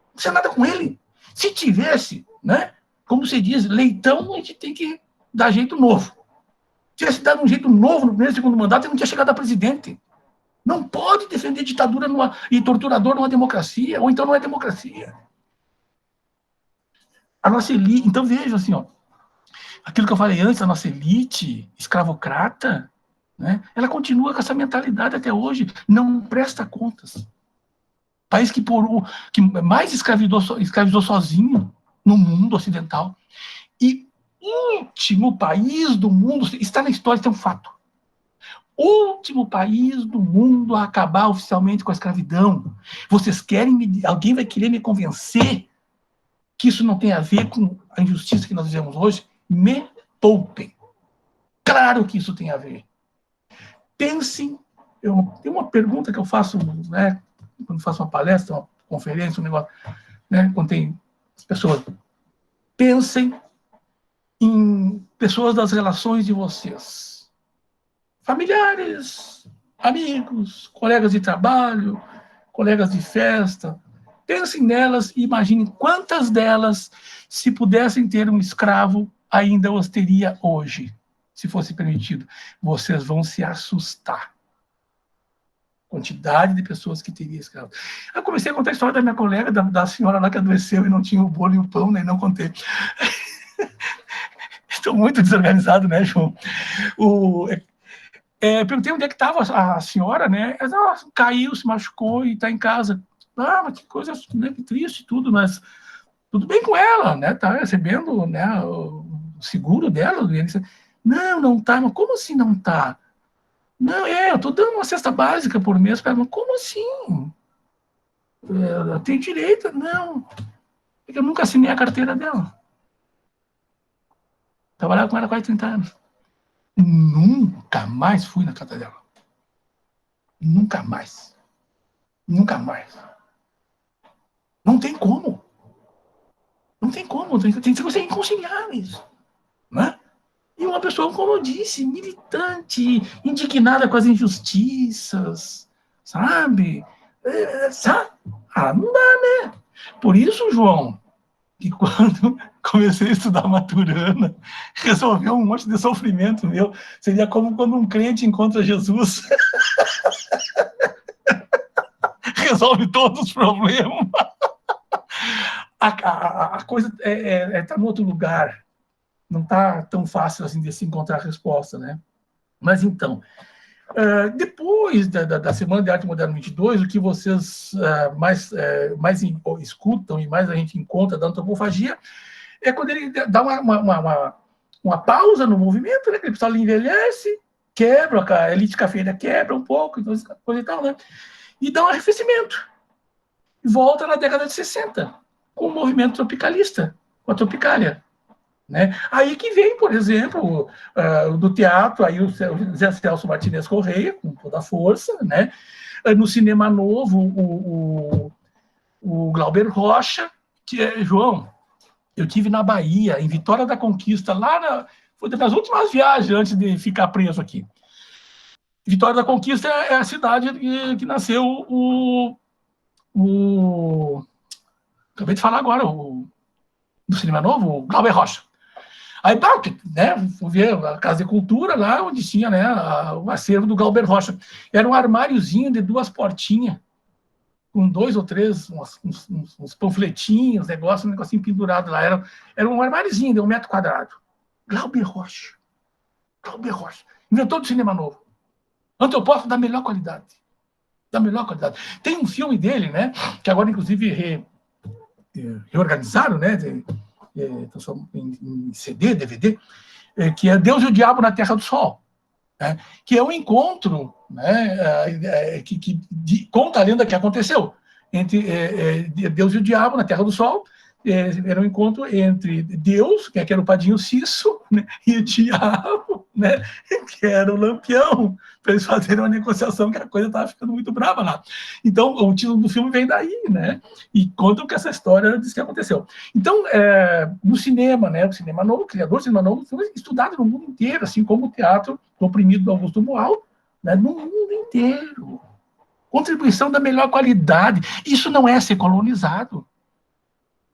aconteceu nada com ele. Se tivesse, né, como se diz, leitão, a gente tem que dar jeito novo. Se tivesse dado um jeito novo no primeiro e segundo mandato, ele não tinha chegado a presidente. Não pode defender ditadura e torturador numa democracia, ou então não é democracia. A nossa elite, então veja assim, ó, aquilo que eu falei antes, a nossa elite escravocrata, né, ela continua com essa mentalidade até hoje, não presta contas. País que mais escravizou sozinho no mundo ocidental. E último país do mundo, está na história, isso é um fato. Último país do mundo a acabar oficialmente com a escravidão. Vocês querem, alguém vai querer me convencer que isso não tem a ver com a injustiça que nós vivemos hoje? Me poupem. Claro que isso tem a ver. pensem, tem uma pergunta que eu faço, né, quando faço uma palestra, uma conferência, um negócio, né, quando tem pessoas, pensem em pessoas das relações de vocês, familiares, amigos, colegas de trabalho, colegas de festa. Pensem nelas e imaginem quantas delas, se pudessem ter um escravo, ainda os teria hoje, se fosse permitido. Vocês vão se assustar. Quantidade de pessoas que teria escravo. Eu comecei a contar a história da minha colega, da senhora lá que adoeceu e não tinha o bolo e o pão, né? Não contei. Estou muito desorganizado, né, João? Perguntei onde é que estava a senhora, né? Ela caiu, se machucou e está em casa. Ah, mas que coisa, né, que triste tudo, mas tudo bem com ela, né? Tá recebendo, né, o seguro dela. Não, não tá. Mas como assim não tá? Não, eu tô dando uma cesta básica por mês para ela. Mas como assim? Ela tem direito? Não. É que eu nunca assinei a carteira dela. Trabalhava com ela há quase 30 anos. Nunca mais fui na casa dela. Nunca mais. Nunca mais. Não tem como. Não tem como. Tem que ser inconciliáveis. Né? E uma pessoa, como eu disse, militante, indignada com as injustiças, sabe? Não dá, né? Por isso, João, que quando comecei a estudar Maturana, resolveu um monte de sofrimento meu. Seria como quando um crente encontra Jesus. Resolve todos os problemas. A coisa está em outro lugar. Não está tão fácil assim de se encontrar a resposta, né? Mas então, depois da Semana de Arte Moderna 22, o que vocês mais escutam e mais a gente encontra da antropofagia é quando ele dá uma pausa no movimento, né? Que o pessoal envelhece, quebra, a elite cafeína quebra um pouco, então, coisa e tal, né? E dá um arrefecimento. E volta na década de 60, com o movimento tropicalista, com a Tropicália. Né? Aí que vem, por exemplo, do teatro, aí o Zé Celso Martinez Correia, com toda a força, né? No cinema novo, o Glauber Rocha, que é, João, eu tive na Bahia, em Vitória da Conquista, foi uma das últimas viagens antes de ficar preso aqui. Vitória da Conquista é a cidade que nasceu acabei de falar agora, do cinema novo, o Glauber Rocha. Aí, né, fui ver a Casa de Cultura lá, onde tinha, né, o acervo do Glauber Rocha. Era um armáriozinho de 2 portinhas, com 2 ou 3, uns panfletinhos, um negocinho pendurado lá. Era um armáriozinho de 1 metro quadrado. Glauber Rocha. Glauber Rocha. Inventor do cinema novo. Antropófago da melhor qualidade. Da melhor qualidade. Tem um filme dele, né, que agora, inclusive, reorganizaram, né, em CD, DVD, que é Deus e o Diabo na Terra do Sol, né? Que é um encontro, né, que conta a lenda que aconteceu entre Deus e o Diabo na Terra do Sol. Era um encontro entre Deus, que era o Padinho Cisso, né, e o Diabo, né, que era o Lampião, para eles fazerem uma negociação, que a coisa estava ficando muito brava lá. Então, o título do filme vem daí, né, e contam que essa história diz que aconteceu. Então, no cinema, né, o cinema novo, o criador do cinema novo, foi estudado no mundo inteiro, assim como o teatro comprimido do Augusto Boal, né, no mundo inteiro. Contribuição da melhor qualidade. Isso não é ser colonizado.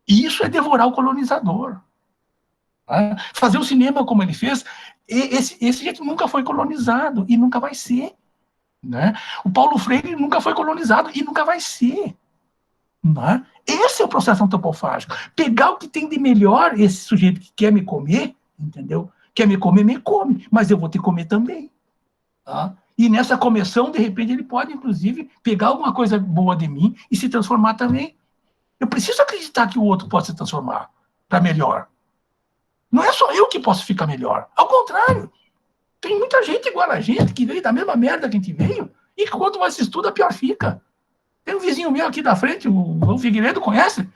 Isso é devorar o colonizador. Fazer o cinema como ele fez, esse jeito nunca foi colonizado e nunca vai ser. Né? O Paulo Freire nunca foi colonizado e nunca vai ser. Né? Esse é o processo antropofágico. Pegar o que tem de melhor, esse sujeito que quer me comer, entendeu? Quer me come, mas eu vou te comer também. Tá? E nessa começão, de repente, ele pode, inclusive, pegar alguma coisa boa de mim e se transformar também. Eu preciso acreditar que o outro pode se transformar para melhor. Não é só eu que posso ficar melhor. Ao contrário. Tem muita gente igual a gente, que veio da mesma merda que a gente veio, e quanto mais se estuda, pior fica. Tem um vizinho meu aqui da frente, o Figueiredo, conhece?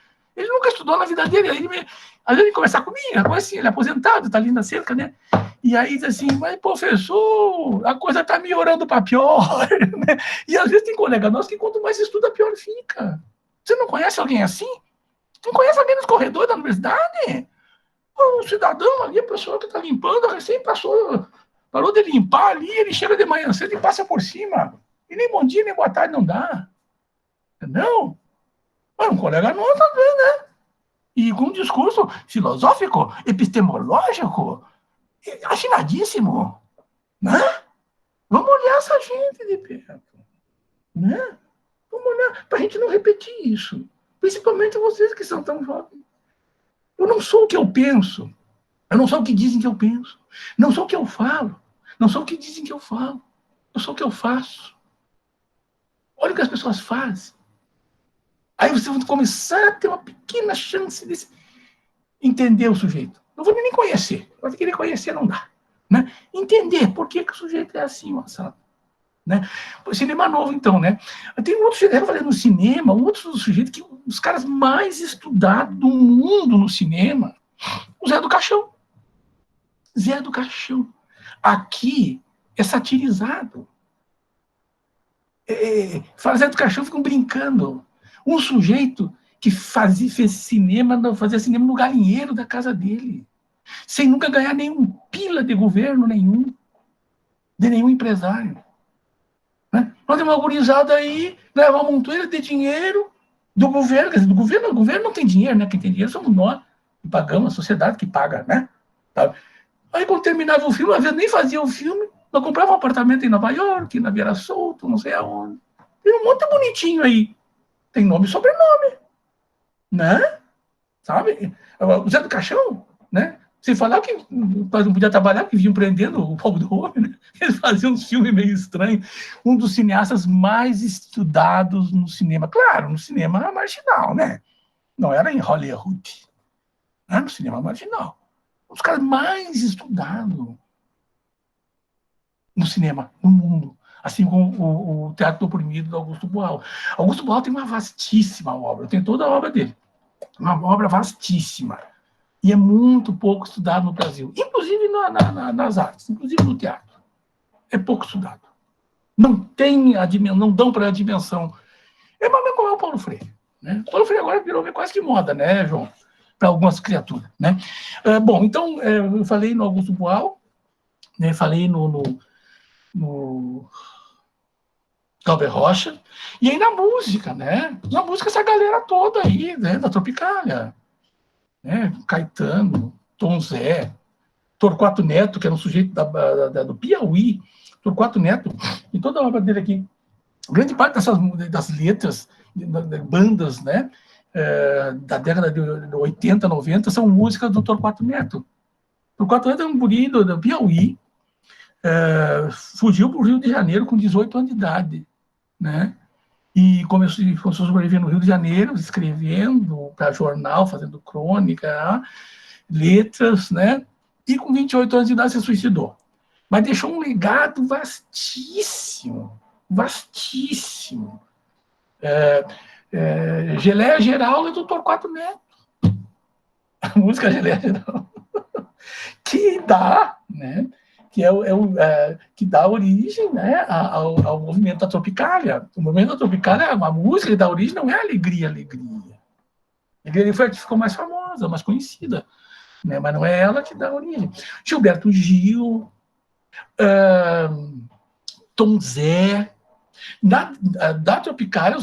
Ele nunca estudou na vida dele. Aí às vezele conversar comigo, assim, ele é aposentado, está ali na cerca, né? E aí diz assim, mas professor, a coisa está melhorando para pior. Né? E às vezes tem colega nosso que quanto mais estuda, pior fica. Você não conhece alguém assim? Não conhece alguém nos corredores da universidade? Um cidadão ali, a pessoa que está limpando, recém parou de limpar ali, ele chega de manhã cedo e passa por cima. E nem bom dia, nem boa tarde não dá. Entendeu? Mas um colega nosso também, né? E com um discurso filosófico, epistemológico, afinadíssimo. Né? Vamos olhar essa gente de perto. Né? Vamos olhar, para a gente não repetir isso. Principalmente vocês que são tão jovens. Eu não sou o que eu penso. Eu não sou o que dizem que eu penso. Não sou o que eu falo. Não sou o que dizem que eu falo. Eu sou o que eu faço. Olha o que as pessoas fazem. Aí você vai começar a ter uma pequena chance de entender o sujeito. Não vou nem conhecer. Mas querer conhecer não dá. Né? Entender por que o sujeito é assim, sabe? Né? Cinema novo, então, né? Tem um outro sujeito, eu falei no cinema, um outro sujeito que os caras mais estudados do mundo no cinema, o Zé do Caixão. Zé do Caixão. Aqui é satirizado. Fala Zé do Caixão, ficam brincando. Um sujeito que fazia cinema no galinheiro da casa dele, sem nunca ganhar nenhum pila de governo nenhum, de nenhum empresário. Né? Nós temos uma gurizada aí, leva uma montoeira de dinheiro do governo, quer dizer, o governo não tem dinheiro, né? Quem tem dinheiro somos nós, que pagamos, a sociedade que paga, né? Tá? Aí quando terminava o filme, às vezes nem fazia o filme, nós comprava um apartamento em Nova York, na Vieira Solto, não sei aonde. Tem um monte bonitinho aí. Tem nome e sobrenome. Né? Sabe? O Zé do Caixão, né? Sem falar que não podia trabalhar, que vinham prendendo o povo do homem, né? Eles faziam uns filmes meio estranhos. Um dos cineastas mais estudados no cinema. Claro, no cinema marginal, né? Não era em Hollywood. Era no cinema marginal. Os caras mais estudados no cinema, no mundo. Assim como o Teatro do Oprimido do Augusto Boal. Augusto Boal tem uma vastíssima obra. Eu tenho toda a obra dele. Uma obra vastíssima. E é muito pouco estudado no Brasil. Inclusive nas artes, inclusive no teatro. É pouco estudado. Não tem não dão para a dimensão. É mais como é o Paulo Freire. Né? O Paulo Freire agora virou quase que moda, né, João? Para algumas criaturas. Né? Bom, então, eu falei no Augusto Boal, né? Falei no Glauber Rocha, e aí na música, né? Na música, essa galera toda aí, né? Da Tropicália. Né? Caetano, Tom Zé, Torquato Neto, que era um sujeito do Piauí, Torquato Neto, e toda a obra dele aqui, grande parte das letras, bandas, né, da década de 80, 90, são músicas do Torquato Neto. Torquato Neto é um guri do Piauí, fugiu para o Rio de Janeiro com 18 anos de idade, né? E começou a sobreviver no Rio de Janeiro, escrevendo para jornal, fazendo crônica, letras, né? E com 28 anos de idade se suicidou. Mas deixou um legado vastíssimo, vastíssimo. Geleia Geral é do Torquato Neto. A música Geleia Geral. Que dá, né? Que dá origem, né, ao movimento da Tropicália. O movimento da Tropicália, a música que dá origem não é alegria. Alegria foi a que ficou mais famosa, mais conhecida, né, mas não é ela que dá origem. Gilberto Gil, Tom Zé, da Tropicália,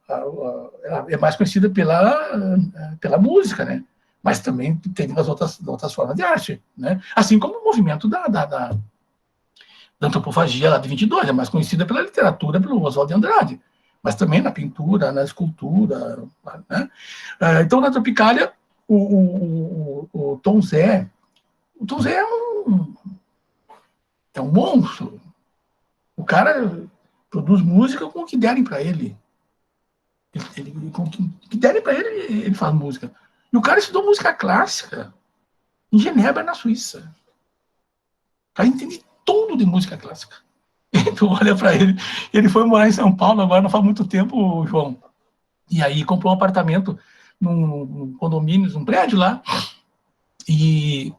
ela é mais conhecida pela música, né? Mas também tem as outras formas de arte, né? Assim como o movimento da antropofagia lá de 22, é mais conhecida pela literatura, pelo Oswald de Andrade, mas também na pintura, na escultura, né? Então, na Tropicália, o Tom Zé é um monstro. O cara produz música com o que derem para ele. Com o que derem para ele, ele faz música. E o cara estudou música clássica em Genebra, na Suíça. O cara entende tudo de música clássica. Então, olha para ele. Ele foi morar em São Paulo agora não faz muito tempo, João. E aí comprou um apartamento num condomínio, num prédio lá, e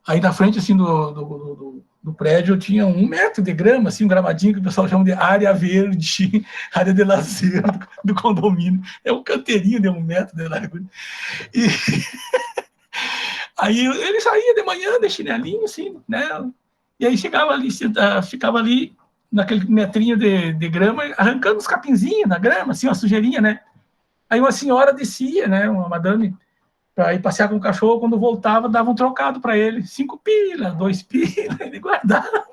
aí na frente, assim, do prédio tinha 1 metro de grama, assim, um gramadinho que o pessoal chama de área verde, área de lazer do condomínio. É um canteirinho de 1 metro de largura. E aí ele saía de manhã de chinelinho, assim, né? E aí chegava ali, ficava ali naquele metrinho de grama, arrancando os capinzinhos na grama, assim, uma sujeirinha, né? Aí uma senhora descia, né? Uma madame, para ir passear com o cachorro, quando voltava, dava um trocado para ele. 5 pila, 2 pila, ele guardava.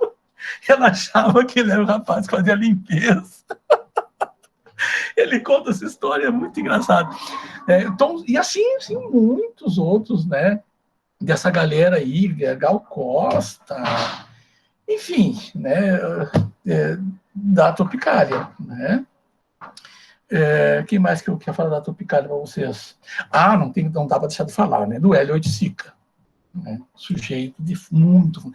Ela achava que ele era um rapaz que fazia limpeza. Ele conta essa história, é muito engraçado. Então, e assim, muitos outros, né? Dessa galera aí, Gal Costa, enfim, né? Da Tropicália, né? Quem mais que eu quero falar da Tropicália para vocês? Não dá para deixar de falar, né? Do Hélio Oiticica, né? Sujeito de muito...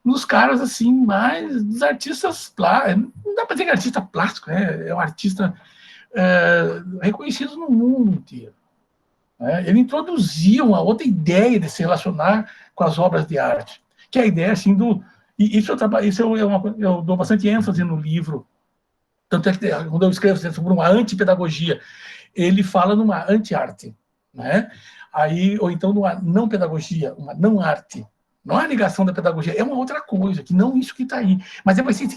Nos caras, assim, mais dos artistas plásticos, não dá para dizer que é artista plástico, né? É um artista reconhecido no mundo inteiro. Né? Ele introduziu uma outra ideia de se relacionar com as obras de arte, que é a ideia, assim, e isso eu dou bastante ênfase no livro, tanto é que quando eu escrevo sobre uma antipedagogia, ele fala numa anti-arte, né? Aí, ou então numa não pedagogia, uma não arte. Não é a negação da pedagogia, é uma outra coisa, que não isso que está aí. Mas vai ser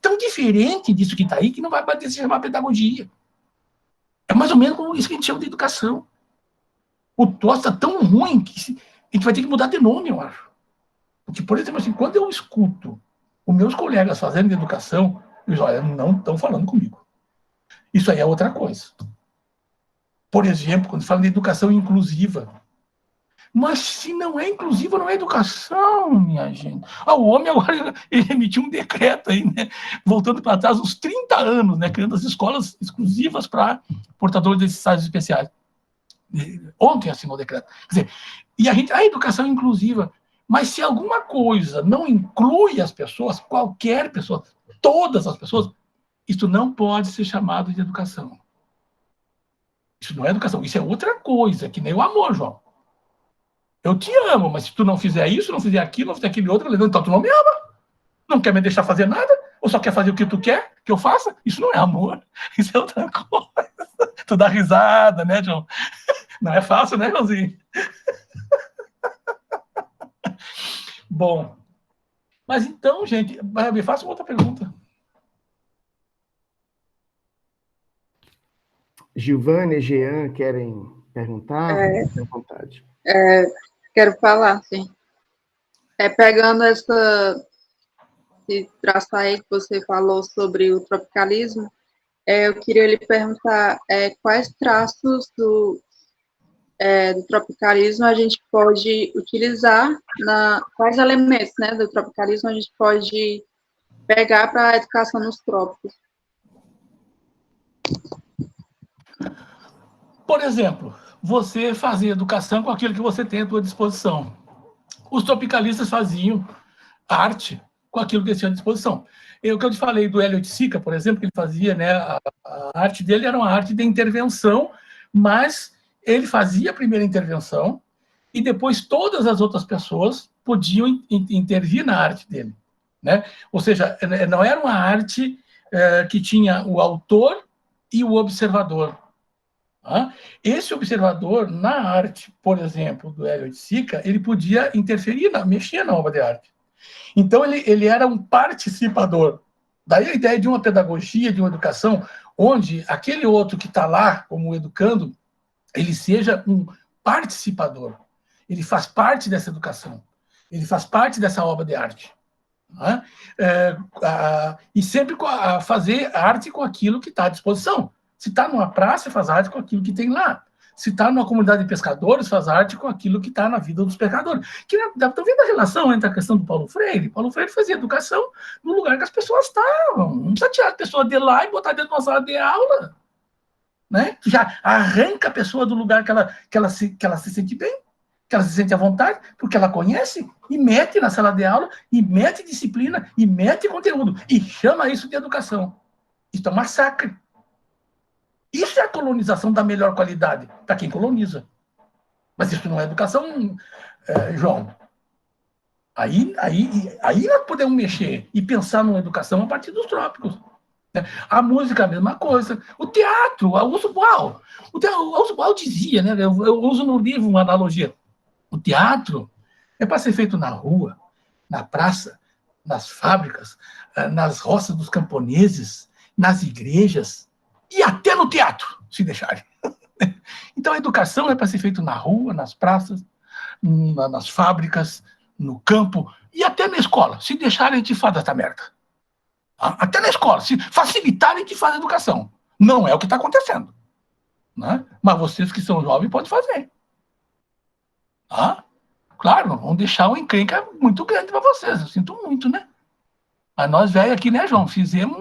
tão diferente disso que está aí que não vai poder se chamar pedagogia. É mais ou menos como isso que a gente chama de educação. O troço está tão ruim que a gente vai ter que mudar de nome, eu acho. Porque, por exemplo, assim, quando eu escuto os meus colegas fazendo educação, eu digo, olha, não estão falando comigo. Isso aí é outra coisa. Por exemplo, quando fala de educação inclusiva. Mas se não é inclusiva, não é educação, minha gente. O homem agora ele emitiu um decreto aí, né? Voltando para trás uns 30 anos, né? Criando as escolas exclusivas para portadores de necessidades especiais. Ontem assinou o decreto. Quer dizer, e a educação inclusiva. Mas se alguma coisa não inclui as pessoas, qualquer pessoa, todas as pessoas, isso não pode ser chamado de educação. Isso não é educação, isso é outra coisa, que nem o amor, João. Eu te amo, mas se tu não fizer isso, não fizer aquilo, não fizer aquele outro, então tu não me ama. Não quer me deixar fazer nada? Ou só quer fazer o que tu quer que eu faça? Isso não é amor, isso é outra coisa. Tu dá risada, né, João? Não é fácil, né, Joãozinho? Bom, mas então, gente, me faça uma outra pergunta. Gilvânia e Jean querem perguntar? Fique à vontade. Quero falar, sim. Pegando esse traço aí que você falou sobre o tropicalismo, eu queria lhe perguntar quais traços do tropicalismo a gente pode utilizar, quais elementos, né, do tropicalismo a gente pode pegar para a educação nos trópicos. Por exemplo, você fazer educação com aquilo que você tem à sua disposição. Os tropicalistas faziam arte com aquilo que eles tinham à disposição. O que eu te falei do Hélio Oiticica, por exemplo, que ele fazia, né, a arte dele era uma arte de intervenção, mas ele fazia a primeira intervenção e depois todas as outras pessoas podiam intervir na arte dele, né? Ou seja, não era uma arte que tinha o autor e o observador. Esse observador, na arte, por exemplo, do Hélio Oiticica, ele podia interferir, mexer na obra de arte. Então, ele era um participador. Daí a ideia de uma pedagogia, de uma educação, onde aquele outro que está lá como educando, ele seja um participador. Ele faz parte dessa educação. Ele faz parte dessa obra de arte. E sempre fazer arte com aquilo que está à disposição. Se está numa praça, faz arte com aquilo que tem lá. Se está numa comunidade de pescadores, faz arte com aquilo que está na vida dos pescadores. Estão vendo a relação entre a questão do Paulo Freire? Paulo Freire fazia educação no lugar que as pessoas estavam. Não precisa tirar a pessoa de lá e botar dentro de uma sala de aula. Né? Já arranca a pessoa do lugar que ela se sente bem, que ela se sente à vontade, porque ela conhece, e mete na sala de aula, e mete disciplina, e mete conteúdo, e chama isso de educação. Isso é um massacre. Isso é a colonização da melhor qualidade, para quem coloniza. Mas isso não é educação, João. Aí nós podemos mexer e pensar numa educação a partir dos trópicos. A música, a mesma coisa. O teatro, o Augusto Boal. O Augusto Boal dizia, né? Eu uso no livro uma analogia. O teatro é para ser feito na rua, na praça, nas fábricas, nas roças dos camponeses, nas igrejas e até no teatro, se deixarem. Então, a educação é para ser feita na rua, nas praças, nas fábricas, no campo e até na escola. Se deixarem, a gente faz essa merda. Até na escola. Se facilitarem, a gente faz a educação. Não é o que está acontecendo. Né? Mas vocês que são jovens podem fazer. Claro, vão deixar uma encrenca muito grande para vocês. Eu sinto muito, né? Mas nós, velho, aqui, né, João? Fizemos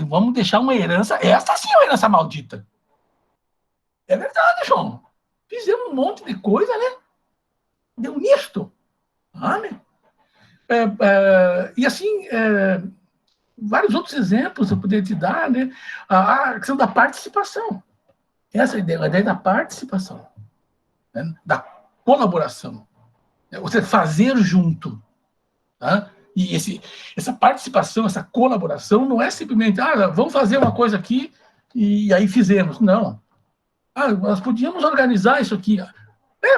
vamos deixar uma herança. Essa sim é uma herança maldita. É verdade, João. Fizemos um monte de coisa, né? Deu nisto. Né? E assim, vários outros exemplos eu poderia te dar, né? A questão da participação. Essa é a ideia da participação, né? Da colaboração. Você fazer junto. Tá? E essa participação, essa colaboração não é simplesmente, vamos fazer uma coisa aqui e aí fizemos. Não. Nós podíamos organizar isso aqui.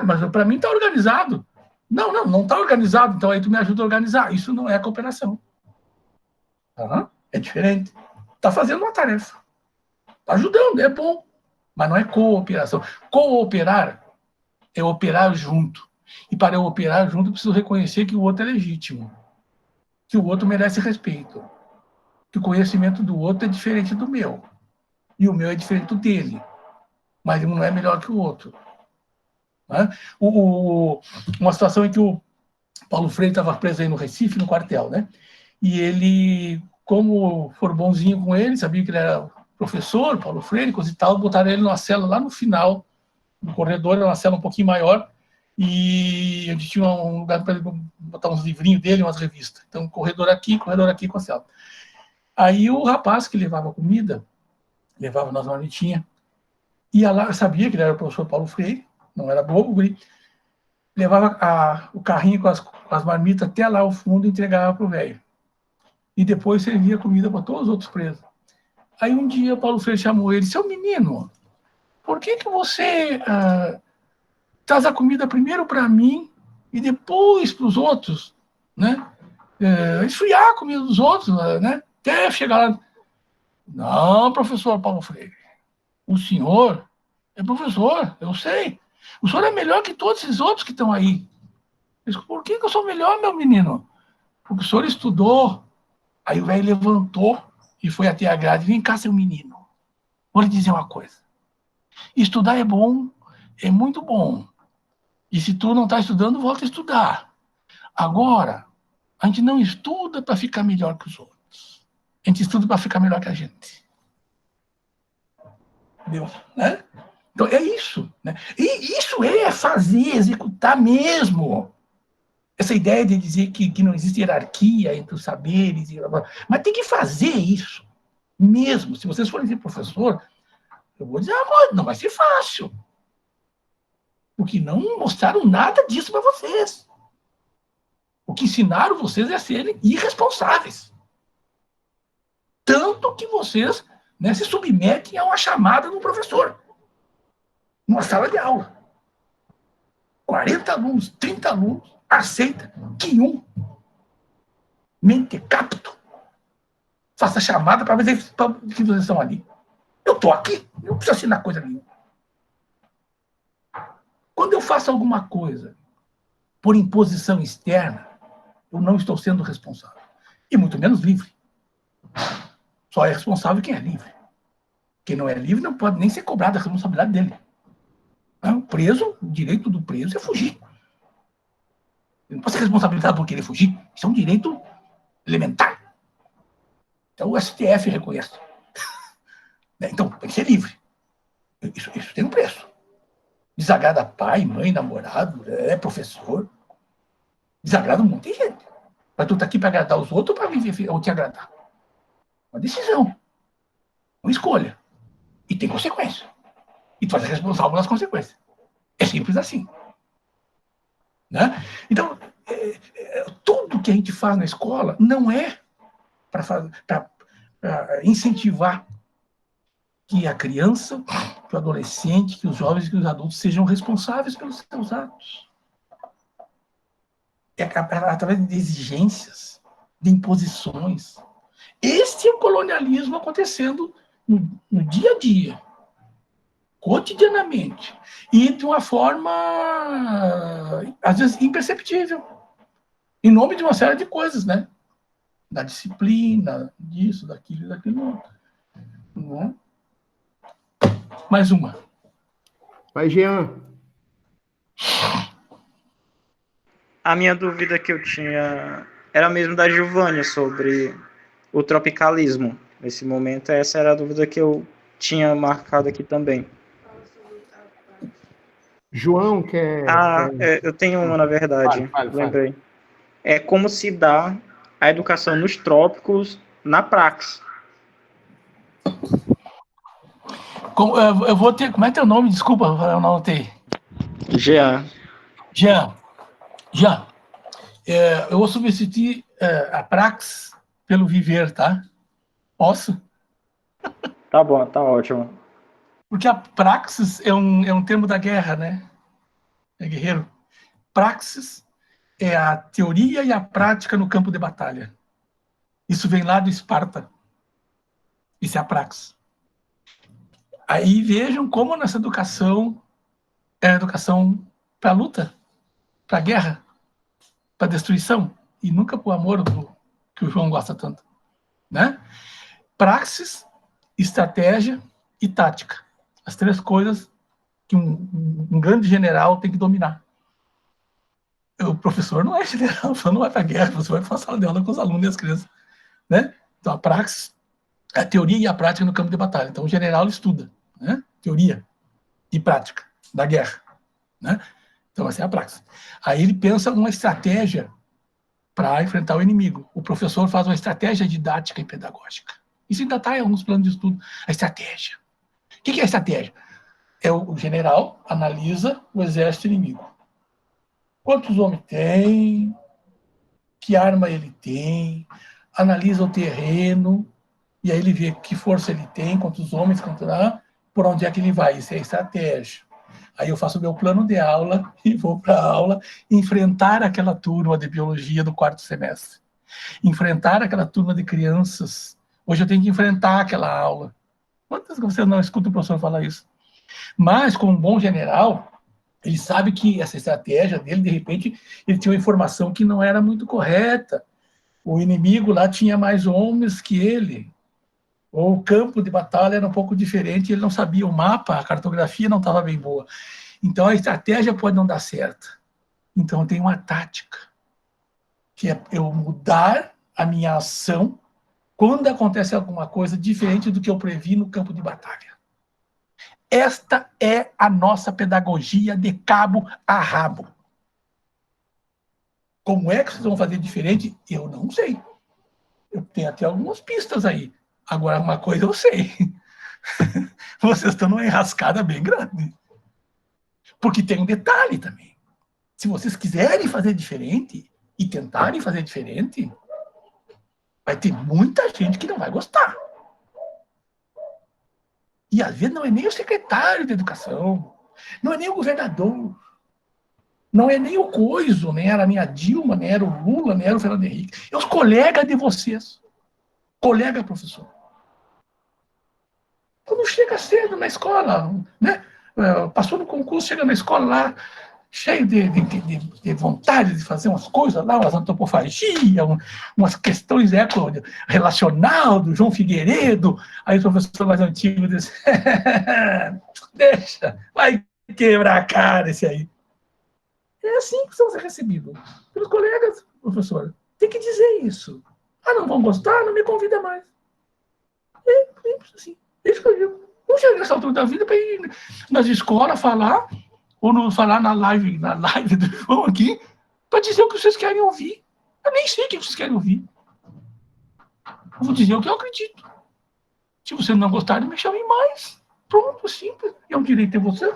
Mas para mim está organizado. Não está organizado, então aí tu me ajuda a organizar. Isso não é cooperação. É diferente. Está fazendo uma tarefa. Está ajudando, é bom. Mas não é cooperação. Cooperar é operar junto. E para eu operar junto, eu preciso reconhecer que o outro é legítimo. Que o outro merece respeito. Que o conhecimento do outro é diferente do meu. E o meu é diferente do dele. Mas um não é melhor que o outro. Né? Uma situação em que o Paulo Freire estava preso aí no Recife, no quartel, né? E ele, como foram bonzinho com ele, sabia que ele era professor, Paulo Freire, coisa e tal, botaram ele numa cela lá no final, no corredor, era uma cela um pouquinho maior, e a gente tinha um lugar para ele botar uns livrinhos dele, umas revistas. Então, corredor aqui com a cela. Aí o rapaz que levava comida, levava nas marmitinhas, ia lá, sabia que ele era o professor Paulo Freire, não era bobo, levava o carrinho com as marmitas até lá ao fundo e entregava para o velho. E depois servia comida para todos os outros presos. Aí um dia Paulo Freire chamou ele, seu menino, por que você traz a comida primeiro para mim e depois para os outros, né? Esfriar a comida dos outros, né? Até chegar lá. Não, professor Paulo Freire, o senhor é professor, eu sei. O senhor é melhor que todos esses outros que estão aí. Eu disse, por que eu sou melhor, meu menino? Porque o senhor estudou. Aí o velho levantou e foi até a grade. Vem cá, seu menino. Vou lhe dizer uma coisa. Estudar é bom, é muito bom. E se tu não está estudando, volta a estudar. Agora, a gente não estuda para ficar melhor que os outros. A gente estuda para ficar melhor que a gente. Entendeu? Né? Então, é isso. Né? E isso é fazer, executar mesmo. Essa ideia de dizer que não existe hierarquia entre os saberes. Mas tem que fazer isso mesmo. Se vocês forem ser professor, eu vou dizer, não vai ser fácil. Porque não mostraram nada disso para vocês. O que ensinaram vocês é a serem irresponsáveis. Tanto que vocês, né, se submetem a uma chamada do professor. Numa sala de aula. 40 alunos, 30 alunos, aceita que um mentecapto faça chamada para ver que vocês estão ali. Eu estou aqui, não preciso assinar coisa nenhuma. Quando eu faço alguma coisa por imposição externa, eu não estou sendo responsável. E muito menos livre. Só é responsável quem é livre. Quem não é livre não pode nem ser cobrado a responsabilidade dele. O preso, o direito do preso é fugir. Ele não pode ser responsabilizado por querer fugir. Isso é um direito elementar. Então o STF reconhece. Então, tem que ser livre. Isso tem um preço. Desagrada pai, mãe, namorado, professor. Desagrada um monte de gente. Mas tu tá aqui para agradar os outros ou para viver ou te agradar? Uma decisão. Uma escolha. E tem consequência. E tu vai ser responsável pelas consequências. É simples assim. Né? Então, tudo que a gente faz na escola não é para incentivar que a criança, que o adolescente, que os jovens, que os adultos sejam responsáveis pelos seus atos. É através de exigências, de imposições. Este é o colonialismo acontecendo no dia a dia, cotidianamente, e de uma forma, às vezes, imperceptível, em nome de uma série de coisas, né? Da disciplina, disso, daquilo e daquilo outro. Né? Mais uma. Vai, Jean. A minha dúvida que eu tinha era mesmo da Giovânia sobre o tropicalismo. Nesse momento, essa era a dúvida que eu tinha marcado aqui também. João, quer... Eu tenho uma, na verdade. Lembrei. É como se dá a educação nos trópicos na praxe. Eu vou ter... Como é teu nome? Desculpa, eu não anotei. Jean. Eu vou substituir a praxis pelo viver, tá? Posso? Tá bom, tá ótimo. Porque a praxis é um termo da guerra, né? É guerreiro. Praxis é a teoria e a prática no campo de batalha. Isso vem lá do Esparta. Isso é a praxis. Aí vejam como nessa educação é a educação para a luta, para a guerra, para a destruição, e nunca para o amor que o João gosta tanto. Né? Praxis, estratégia e tática. As três coisas que um grande general tem que dominar. O professor não é general, o professor não vai para a guerra, o professor vai para a sala de aula com os alunos e as crianças. Né? Então, a praxis é a teoria e a prática no campo de batalha. Então, o general estuda, né? Teoria e prática da guerra. Né? Então, essa é a praxis. Aí ele pensa uma estratégia para enfrentar o inimigo. O professor faz uma estratégia didática e pedagógica. Isso ainda está em alguns planos de estudo. A estratégia. O que é a estratégia? O general analisa o exército inimigo. Quantos homens tem? Que arma ele tem? Analisa o terreno, e aí ele vê que força ele tem, quantos homens, por onde é que ele vai. Isso é estratégia. Aí eu faço o meu plano de aula e vou para a aula enfrentar aquela turma de biologia do 4º semestre. Enfrentar aquela turma de crianças. Hoje eu tenho que enfrentar aquela aula. Quantas vocês não escutam o professor falar isso? Mas, como um bom general, ele sabe que essa estratégia dele, de repente, ele tinha uma informação que não era muito correta. O inimigo lá tinha mais homens que ele. Ou o campo de batalha era um pouco diferente, ele não sabia o mapa, a cartografia não estava bem boa. Então, a estratégia pode não dar certo. Então, tem uma tática, que é eu mudar a minha ação quando acontece alguma coisa diferente do que eu previ no campo de batalha. Esta é a nossa pedagogia de cabo a rabo. Como é que vocês vão fazer diferente? Eu não sei. Eu tenho até algumas pistas aí. Agora, uma coisa eu sei. Vocês estão numa enrascada bem grande. Porque tem um detalhe também. Se vocês quiserem fazer diferente e tentarem fazer diferente, vai ter muita gente que não vai gostar. E às vezes não é nem o secretário de educação, não é nem o governador, não é nem o Coiso, nem era nem a Dilma, nem era o Lula, nem era o Fernando Henrique. É os colegas de vocês. Colega professor. Quando chega cedo na escola, né? Passou no concurso, chega na escola lá, cheio de vontade de fazer umas coisas lá, umas antropofagia, umas questões relacional do João Figueiredo. Aí o professor mais antigo diz, deixa, vai quebrar a cara esse aí. É assim que você é recebido. Pelos colegas, professor. Tem que dizer isso. Ah, não vão gostar? Não me convida mais. É simples assim. Isso que eu digo. Não chega nessa altura da vida para ir nas escolas falar, ou falar na live do João aqui, para dizer o que vocês querem ouvir. Eu nem sei o que vocês querem ouvir. Eu vou dizer o que eu acredito. Se vocês não gostarem, me chamem mais. Pronto, simples. É um direito de você.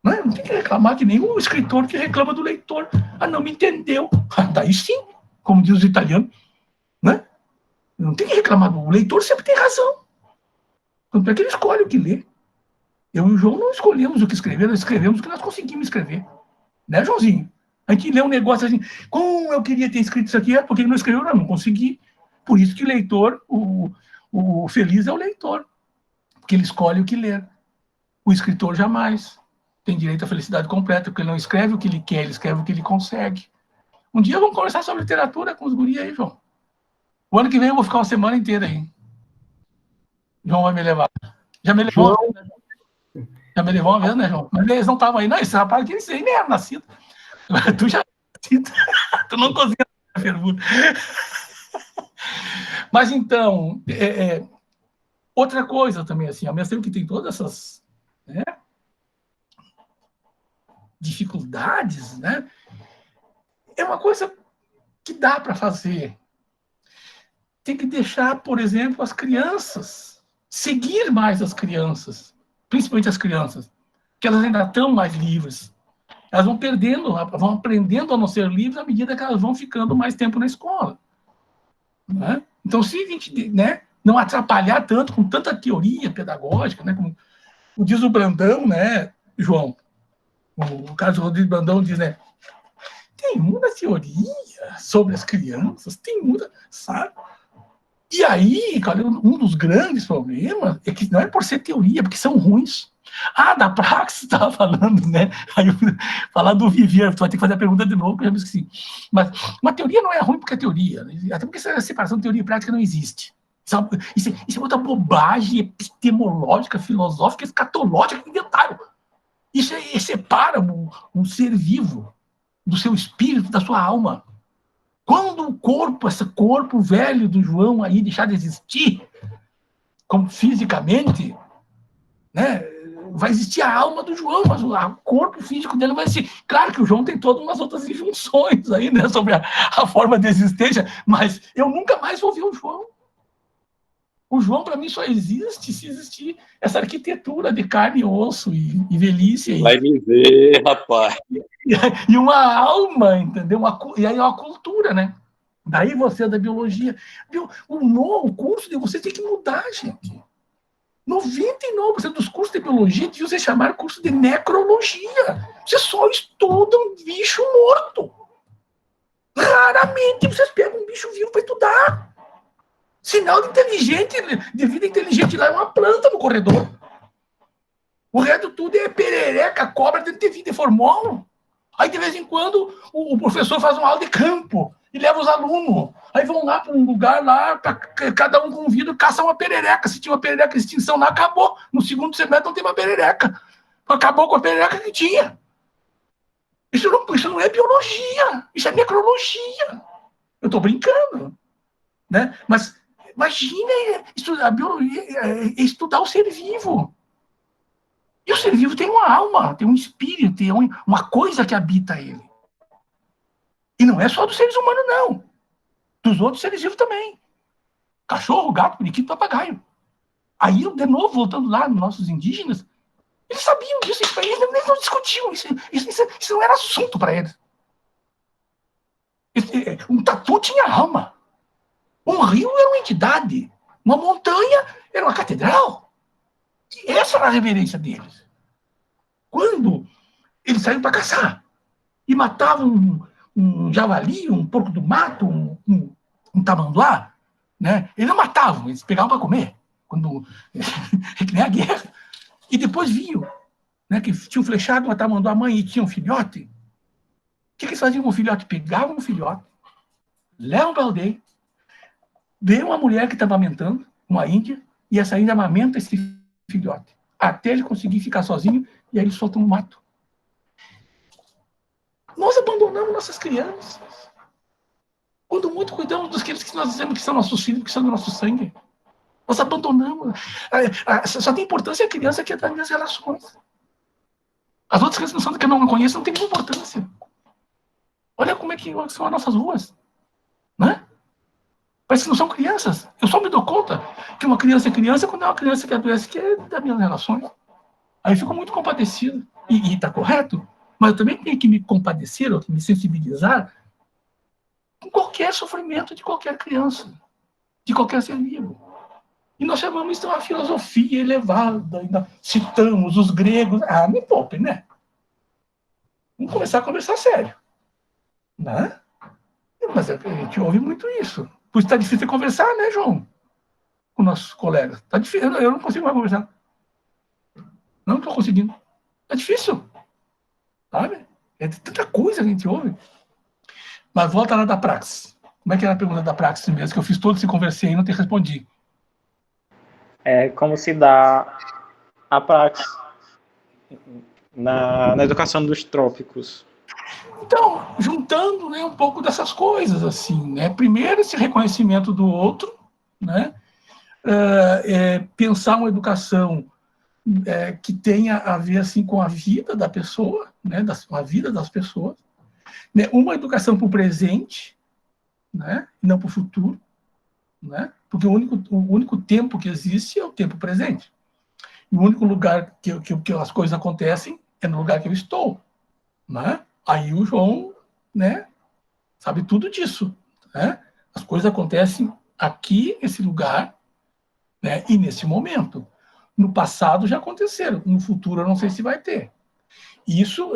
Não tem que reclamar que nem o escritor que reclama do leitor. Ah, não me entendeu. Daí sim, como diz os italianos. Né? Não tem que reclamar. O leitor sempre tem razão. Tanto é que ele escolhe o que lê. Eu e o João não escolhemos o que escrever, nós escrevemos o que nós conseguimos escrever. Né, Joãozinho? A gente lê um negócio assim, como eu queria ter escrito isso aqui, porque ele não escreveu, não consegui. Por isso que o leitor, o feliz é o leitor. Porque ele escolhe o que ler. O escritor jamais tem direito à felicidade completa, porque ele não escreve o que ele quer, ele escreve o que ele consegue. Um dia vamos conversar sobre literatura com os guris aí, João. O ano que vem eu vou ficar uma semana inteira aí. João vai me levar. Já me levou, João, né? Já me levou uma vez, né, João? Mas eles não estavam aí. Não, esse rapaz aqui, esse aí nem era nascido. Tu já era nascido. Tu não cozinha a pergunta. Mas então, outra coisa também, assim, ao mesmo tempo que tem todas essas, né, dificuldades, né, é uma coisa que dá para fazer. Tem que deixar, por exemplo, as crianças, seguir mais as crianças, principalmente as crianças, que elas ainda estão mais livres. Elas vão perdendo, vão aprendendo a não ser livres à medida que elas vão ficando mais tempo na escola. Né? Então, se a gente, né, não atrapalhar tanto com tanta teoria pedagógica, né, como diz o Brandão, né, João, o Carlos Rodrigues Brandão diz, né, tem muita teoria sobre as crianças, tem muita, sabe? E aí, cara, um dos grandes problemas é que não é por ser teoria, porque são ruins. Ah, da praxis, você estava falando, né? Aí, falar do Vivier, tu vai ter que fazer a pergunta de novo, que eu já me esqueci. Mas uma teoria não é ruim porque é teoria, né? Até porque essa separação de teoria e prática não existe. Isso é outra bobagem epistemológica, filosófica, escatológica que inventaram. Isso separa um ser vivo do seu espírito, da sua alma. Quando o corpo, esse corpo velho do João aí deixar de existir, como fisicamente, né, vai existir a alma do João, mas o corpo físico dele vai existir. Claro que o João tem todas umas outras injunções aí, né, sobre a forma de existência, mas eu nunca mais vou ver o João. O João, para mim, só existe se existir essa arquitetura de carne e osso e velhice. Aí. Vai me ver, rapaz. E uma alma, entendeu? E aí uma cultura, né? Daí você da biologia. O curso de vocês tem que mudar, gente. 99% dos cursos de biologia deviam ser chamar curso de necrologia. Vocês só estudam bicho morto. Raramente vocês pegam um bicho vivo para estudar. Sinal de vida inteligente lá é uma planta no corredor. O resto tudo é perereca, cobra dentro de vida e formol. Aí, de vez em quando, o professor faz uma aula de campo e leva os alunos. Aí vão lá para um lugar lá, cada um com um vidro, caça uma perereca. Se tinha uma perereca de extinção lá, acabou. No segundo semestre não tem uma perereca. Acabou com a perereca que tinha. Isso não é biologia, isso é necrologia. Eu estou brincando. Né? Mas imagine estudar biologia, estudar o ser vivo. E o ser vivo tem uma alma, tem um espírito, tem uma coisa que habita ele. E não é só dos seres humanos, não. Dos outros seres vivos também. Cachorro, gato, periquito, papagaio. Aí, de novo, voltando lá nos nossos indígenas, eles sabiam disso, eles não discutiam, isso não era assunto para eles. Um tatu tinha alma. Um rio era uma entidade. Uma montanha era uma catedral. E essa era a reverência deles. Quando eles saíam para caçar e matavam um javali, um porco do mato, um tamanduá, né? Eles não matavam, eles pegavam para comer. É que nem a guerra. E depois viam, né, que tinha um flechado, uma tamanduá mãe e tinha um filhote. O que eles faziam com o filhote? Pegavam o filhote, levam para a aldeia, vê uma mulher que está amamentando, uma índia, e essa índia amamenta esse filhote, até ele conseguir ficar sozinho, e aí eles soltam no mato. Nós abandonamos nossas crianças. Quando muito cuidamos dos que nós dizemos que são nossos filhos, que são do nosso sangue. Nós abandonamos. Só tem importância a criança que é das minhas relações. As outras crianças que eu não conheço não tem nenhuma importância. Olha como é que são as nossas ruas. Né? Parece que não são crianças. Eu só me dou conta que uma criança é criança quando é uma criança que adoece, que é das minhas relações. Aí eu fico muito compadecido. E está correto, mas eu também tenho que me compadecer, ou que me sensibilizar com qualquer sofrimento de qualquer criança, de qualquer ser vivo. E nós chamamos isso de uma filosofia elevada, ainda citamos os gregos. Ah, me poupe, né? Vamos começar a conversar sério. Né? Mas a gente ouve muito isso. Por isso está difícil de conversar, né, João? Com nossos colegas. Está difícil, eu não consigo mais conversar. Não estou conseguindo. É difícil. Sabe? É tanta coisa que a gente ouve. Mas volta lá da praxis. Como é que era a pergunta da praxis mesmo? Que eu fiz todo esse conversei e não te respondi. É como se dá a praxis na educação dos trópicos. Então, juntando, né, um pouco dessas coisas, assim, né? Primeiro, esse reconhecimento do outro, né? Pensar uma educação que tenha a ver, assim, com a vida da pessoa, né? Com a vida das pessoas, né? Uma educação para o presente, né? E não para o futuro, né? Porque o único tempo que existe é o tempo presente. E o único lugar que as coisas acontecem é no lugar que eu estou, né? Aí o João, né, sabe tudo disso, né? As coisas acontecem aqui, nesse lugar, né, e nesse momento. No passado já aconteceram, no futuro eu não sei se vai ter. E isso,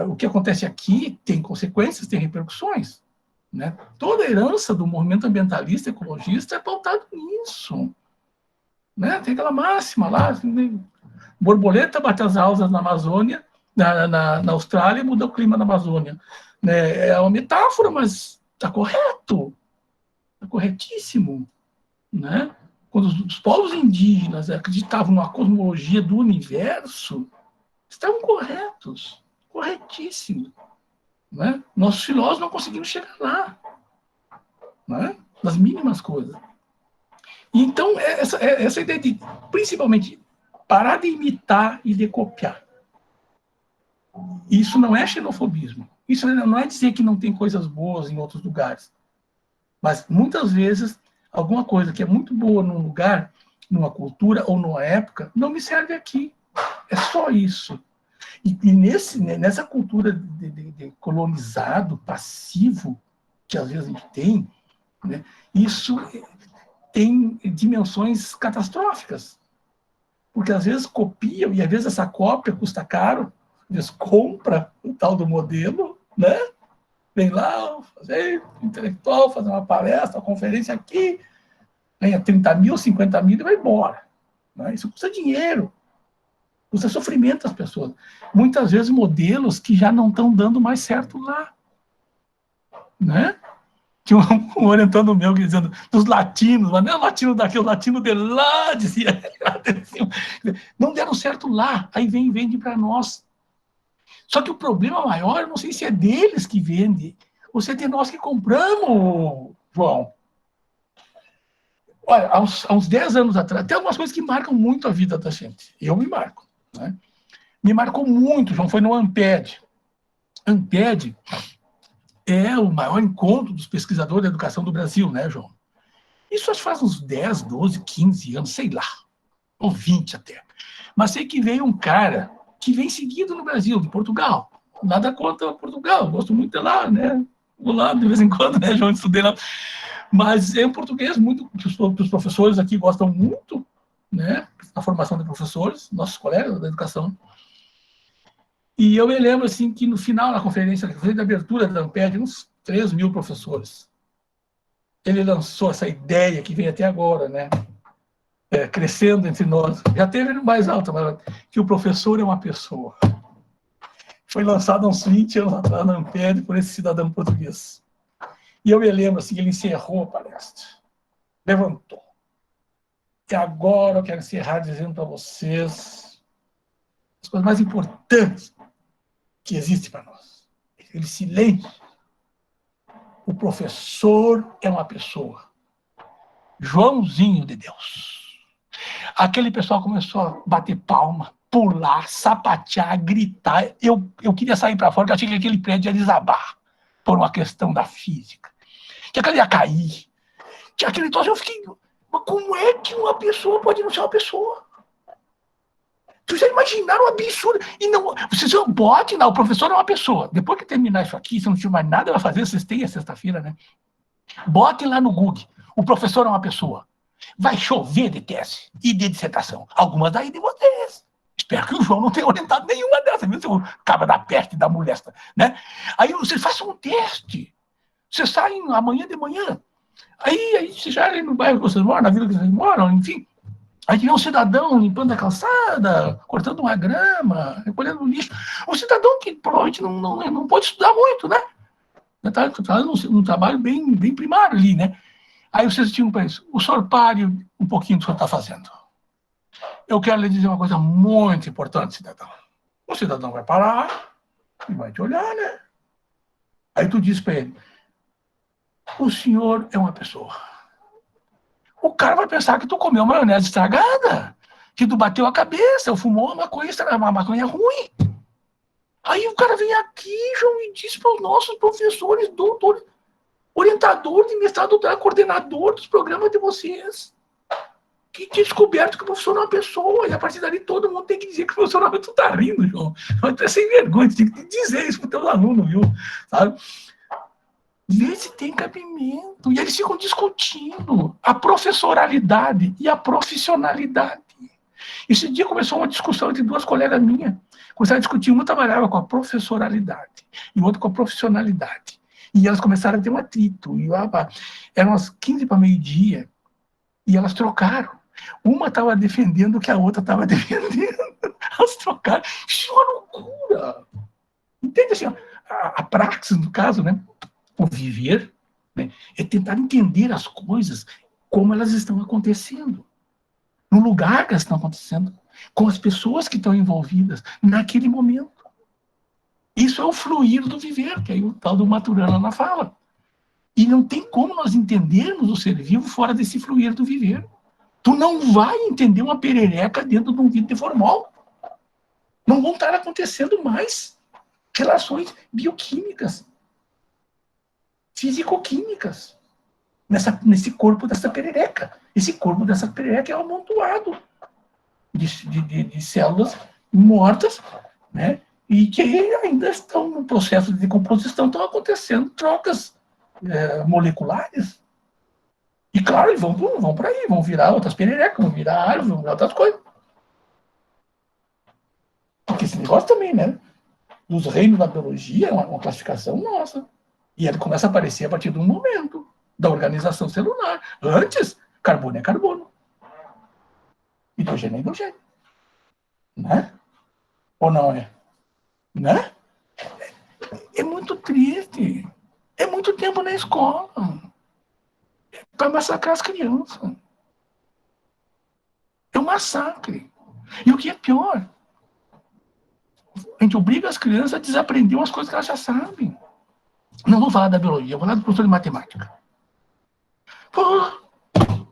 o que acontece aqui tem consequências, tem repercussões, né? Toda a herança do movimento ambientalista, ecologista, é pautado nisso, né? Tem aquela máxima lá, assim, borboleta bate as asas na Amazônia, na Austrália, e muda o clima na Amazônia. Né? É uma metáfora, mas está correto. Está corretíssimo. Né? Quando os povos indígenas acreditavam numa cosmologia do universo, estavam corretos. Corretíssimo. Né? Nossos filósofos não conseguiram chegar lá. Né? Nas mínimas coisas. E então, essa ideia de, principalmente, parar de imitar e de copiar. Isso não é xenofobismo. Isso não é dizer que não tem coisas boas em outros lugares. Mas, muitas vezes, alguma coisa que é muito boa num lugar, numa cultura ou numa época, não me serve aqui. É só isso. E nessa cultura de colonizado, passivo, que às vezes a gente tem, né, isso tem dimensões catastróficas. Porque às vezes copiam, e às vezes essa cópia custa caro, eles compram o tal do modelo, né? Vem lá, fazer intelectual, fazer uma palestra, uma conferência aqui, ganha 30 mil, 50 mil e vai embora. Né? Isso custa dinheiro, custa sofrimento às pessoas. Muitas vezes modelos que já não estão dando mais certo lá. Né? Tinha um orientando meu dizendo dos latinos, mas não é o latino daqui, o latino de lá, dizia. Não deram certo lá, aí vem e vende para nós. Só que o problema maior, eu não sei se é deles que vende, ou se é de nós que compramos, João. Olha, há uns 10 anos atrás, tem algumas coisas que marcam muito a vida da gente. Eu me marco. Né? Me marcou muito, João, foi no ANPED. ANPED é o maior encontro dos pesquisadores da educação do Brasil, né, João? Isso acho que faz uns 10, 12, 15 anos, sei lá, ou 20 até. Mas sei que veio um cara que vem seguido no Brasil, de Portugal. Nada contra Portugal, gosto muito de lá, né? Vou lá de vez em quando, né, João, estudei lá. Mas é um português muito, que os professores aqui gostam muito, né? A formação de professores, nossos colegas da educação. E eu me lembro, assim, que no final da conferência de abertura da ANPED, uns 3 mil professores, ele lançou essa ideia que vem até agora, né? Crescendo entre nós. Já teve no mais alto, mas que o professor é uma pessoa. Foi lançado há uns 20 anos atrás na ANPED por esse cidadão português. E eu me lembro, assim, ele encerrou a palestra. Levantou. E agora eu quero encerrar dizendo para vocês as coisas mais importantes que existe para nós. Aquele silêncio. O professor é uma pessoa. Joãozinho de Deus. Aquele pessoal começou a bater palma, pular, sapatear, gritar. Eu queria sair para fora, porque eu achei que aquele prédio ia desabar por uma questão da física. Que aquele ia cair. Aquele troço eu fiquei... Mas como é que uma pessoa pode não ser uma pessoa? Vocês já imaginaram o absurdo? E não, vocês não botem lá, o professor é uma pessoa. Depois que terminar isso aqui, se não tiver mais nada a fazer, vocês têm a sexta-feira, né? Botem lá no Google, o professor é uma pessoa. Vai chover de tese e de dissertação. Algumas daí de vocês. Espero que o João não tenha orientado nenhuma dessas, viu, seu cabra da peste, da molesta, né? Aí vocês façam um teste. Vocês saem amanhã de manhã. Aí vocês já no bairro que vocês moram, na vila que vocês moram, enfim. Aí vem um cidadão limpando a calçada, cortando uma grama, recolhendo lixo. Um cidadão que provavelmente não pode estudar muito, né? Está fazendo um trabalho bem primário ali, né? Aí vocês tinham para isso. O senhor pare um pouquinho do que o senhor está fazendo. Eu quero lhe dizer uma coisa muito importante, cidadão. O cidadão vai parar e vai te olhar, né? Aí tu diz para ele, o senhor é uma pessoa. O cara vai pensar que tu comeu maionese estragada, que tu bateu a cabeça, ou fumou uma maconha ruim. Aí o cara vem aqui, João, e diz para os nossos professores, doutores, orientador de mestrado, doutorado, coordenador dos programas de vocês, que tinha descoberto que o professor é uma pessoa, e a partir dali todo mundo tem que dizer que o professor não é. Tu tá rindo, João. Tu é sem vergonha, tu tem que dizer isso para os teus alunos, viu? Sabe? Vê se tem cabimento. E eles ficam discutindo a professoralidade e a profissionalidade. Esse dia começou uma discussão entre duas colegas minhas. Começaram a discutir, uma trabalhava com a professoralidade e outra com a profissionalidade. E elas começaram a ter um atrito. E eram umas 15 para meio-dia e elas trocaram. Uma estava defendendo o que a outra estava defendendo. Elas trocaram. Isso é uma loucura. Entende assim? A praxis, no caso, né? O viver, né, é tentar entender as coisas como elas estão acontecendo, no lugar que elas estão acontecendo, com as pessoas que estão envolvidas naquele momento. Isso é o fluir do viver, que aí o tal do Maturana fala. E não tem como nós entendermos o ser vivo fora desse fluir do viver. Tu não vai entender uma perereca dentro de um vidro de formol. Não vão estar acontecendo mais relações bioquímicas, físico-químicas, nesse corpo dessa perereca. Esse corpo dessa perereca é um amontoado de células mortas, né? E que ainda estão no processo de decomposição, estão acontecendo trocas moleculares. E claro, eles vão para aí, vão virar outras pererecas, vão virar árvores, vão virar outras coisas. Porque esse negócio também, né? Os reinos da biologia é uma classificação nossa. E ele começa a aparecer a partir de um momento da organização celular. Antes, carbono é carbono. Hidrogênio é hidrogênio. Né? Ou não é? Né? É muito triste. É muito tempo na escola. Para massacrar as crianças. É um massacre. E o que é pior, a gente obriga as crianças a desaprender umas coisas que elas já sabem. Não vou falar da biologia, vou falar do professor de matemática. Pô,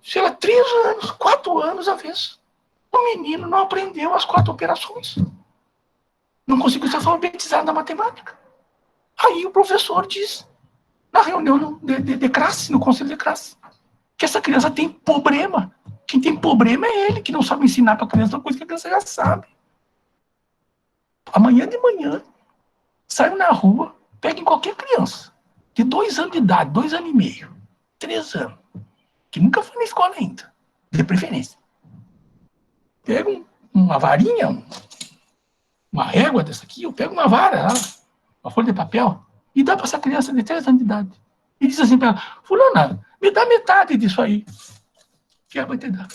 sei lá, 3 anos, 4 anos a vez. O menino não aprendeu as 4 operações. Não conseguiu ser alfabetizado na matemática. Aí o professor diz, na reunião de classe, no conselho de classe, que essa criança tem problema. Quem tem problema é ele, que não sabe ensinar para a criança uma coisa que a criança já sabe. Amanhã de manhã, saio na rua, peguem qualquer criança de 2 anos de idade, 2 anos e meio, 3 anos, que nunca foi na escola ainda, de preferência. Pego uma varinha, uma régua dessa aqui, eu pego uma vara, uma folha de papel, e dá para essa criança de 3 anos de idade. E diz assim para ela, fulana, me dá metade disso aí. Que ela vai te dar.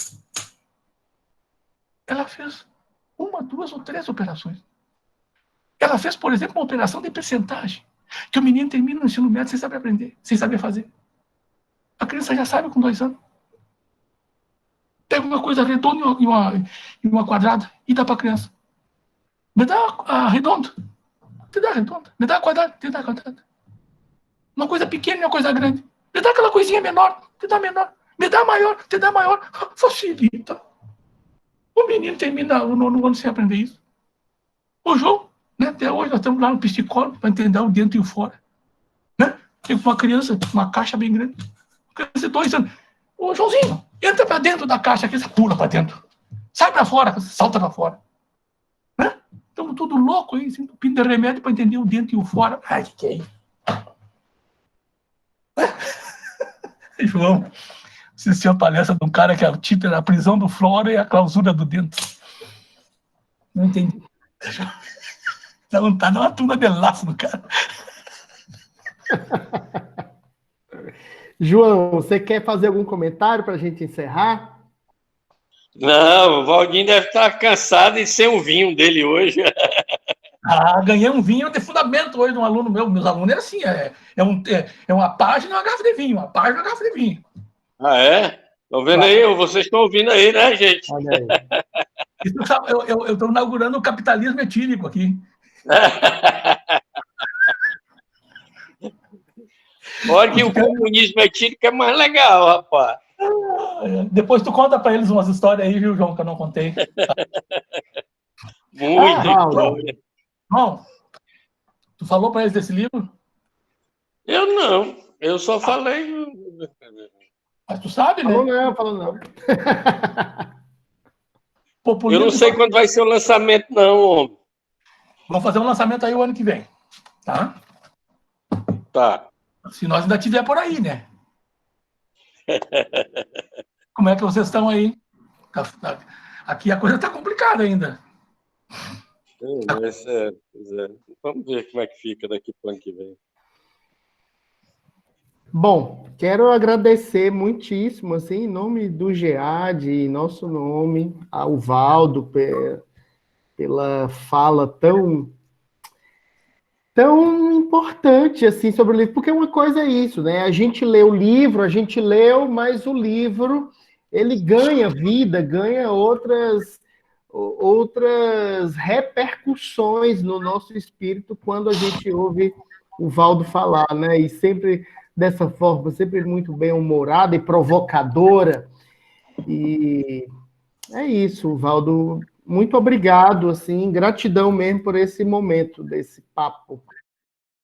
Ela fez 1, 2 ou 3 operações. Ela fez, por exemplo, uma operação de percentagem. Que o menino termina no ensino médio sem saber aprender, sem saber fazer. A criança já sabe com 2 anos. Pega uma coisa redonda e uma quadrada e dá para a criança. Me dá a redonda. Te dá a redonda. Me dá a quadrada. Te dá a quadrada. Uma coisa pequena e uma coisa grande. Me dá aquela coisinha menor. Te dá menor. Me dá maior. Te dá maior. Facilita. O menino termina o 9º ano sem aprender isso. O João, né, até hoje nós estamos lá no psicólogo para entender o dentro e o fora. Né? Tem uma criança, uma caixa bem grande. Uma criança de 2 anos. Ô, Joãozinho, entra pra dentro da caixa aqui, você pula pra dentro. Sai pra fora, você salta pra fora. Estamos tudo louco aí, assim, pindo de remédio para entender o dentro e o fora. Ai, que é isso? João, assisti a palestra de um cara que o título era a prisão do Flora e a clausura do dentro. Não entendi. Não, tá numa tuna de laço no cara. João, você quer fazer algum comentário para a gente encerrar? Não, o Valdinho deve estar cansado e sem o vinho dele hoje. Ganhei um vinho de fundamento hoje de um aluno meu. Meus alunos é assim, é uma página e uma garrafa de vinho, uma página e uma garrafa de vinho. Ah, é? Estão vendo aí? Vocês estão ouvindo aí, né, gente? Olha aí. Eu estou inaugurando o capitalismo etílico aqui. Olha que o comunismo etílico é mais legal, rapaz. Depois tu conta para eles umas histórias aí, viu, João, que eu não contei. Muita história. João, tu falou para eles desse livro? Eu não. Eu só falei. Mas tu sabe, né? Falou não. Eu não sei quando vai ser o lançamento, não, homem. Vamos fazer um lançamento aí o ano que vem, tá? Tá. Se nós ainda estiver por aí, né? Como é que vocês estão aí? Aqui a coisa está complicada ainda. Mas, vamos ver como é que fica daqui para o ano que vem. Bom, quero agradecer muitíssimo, assim, em nome do GEAD, em nosso nome, ao Valdo, pela fala tão importante, assim, sobre o livro, porque uma coisa é isso, né? A gente lê o livro, a gente leu, mas o livro, ele ganha vida, ganha outras repercussões no nosso espírito quando a gente ouve o Valdo falar, né? E sempre dessa forma, sempre muito bem-humorada e provocadora. E é isso, Valdo. Muito obrigado, assim, gratidão mesmo por esse momento, desse papo.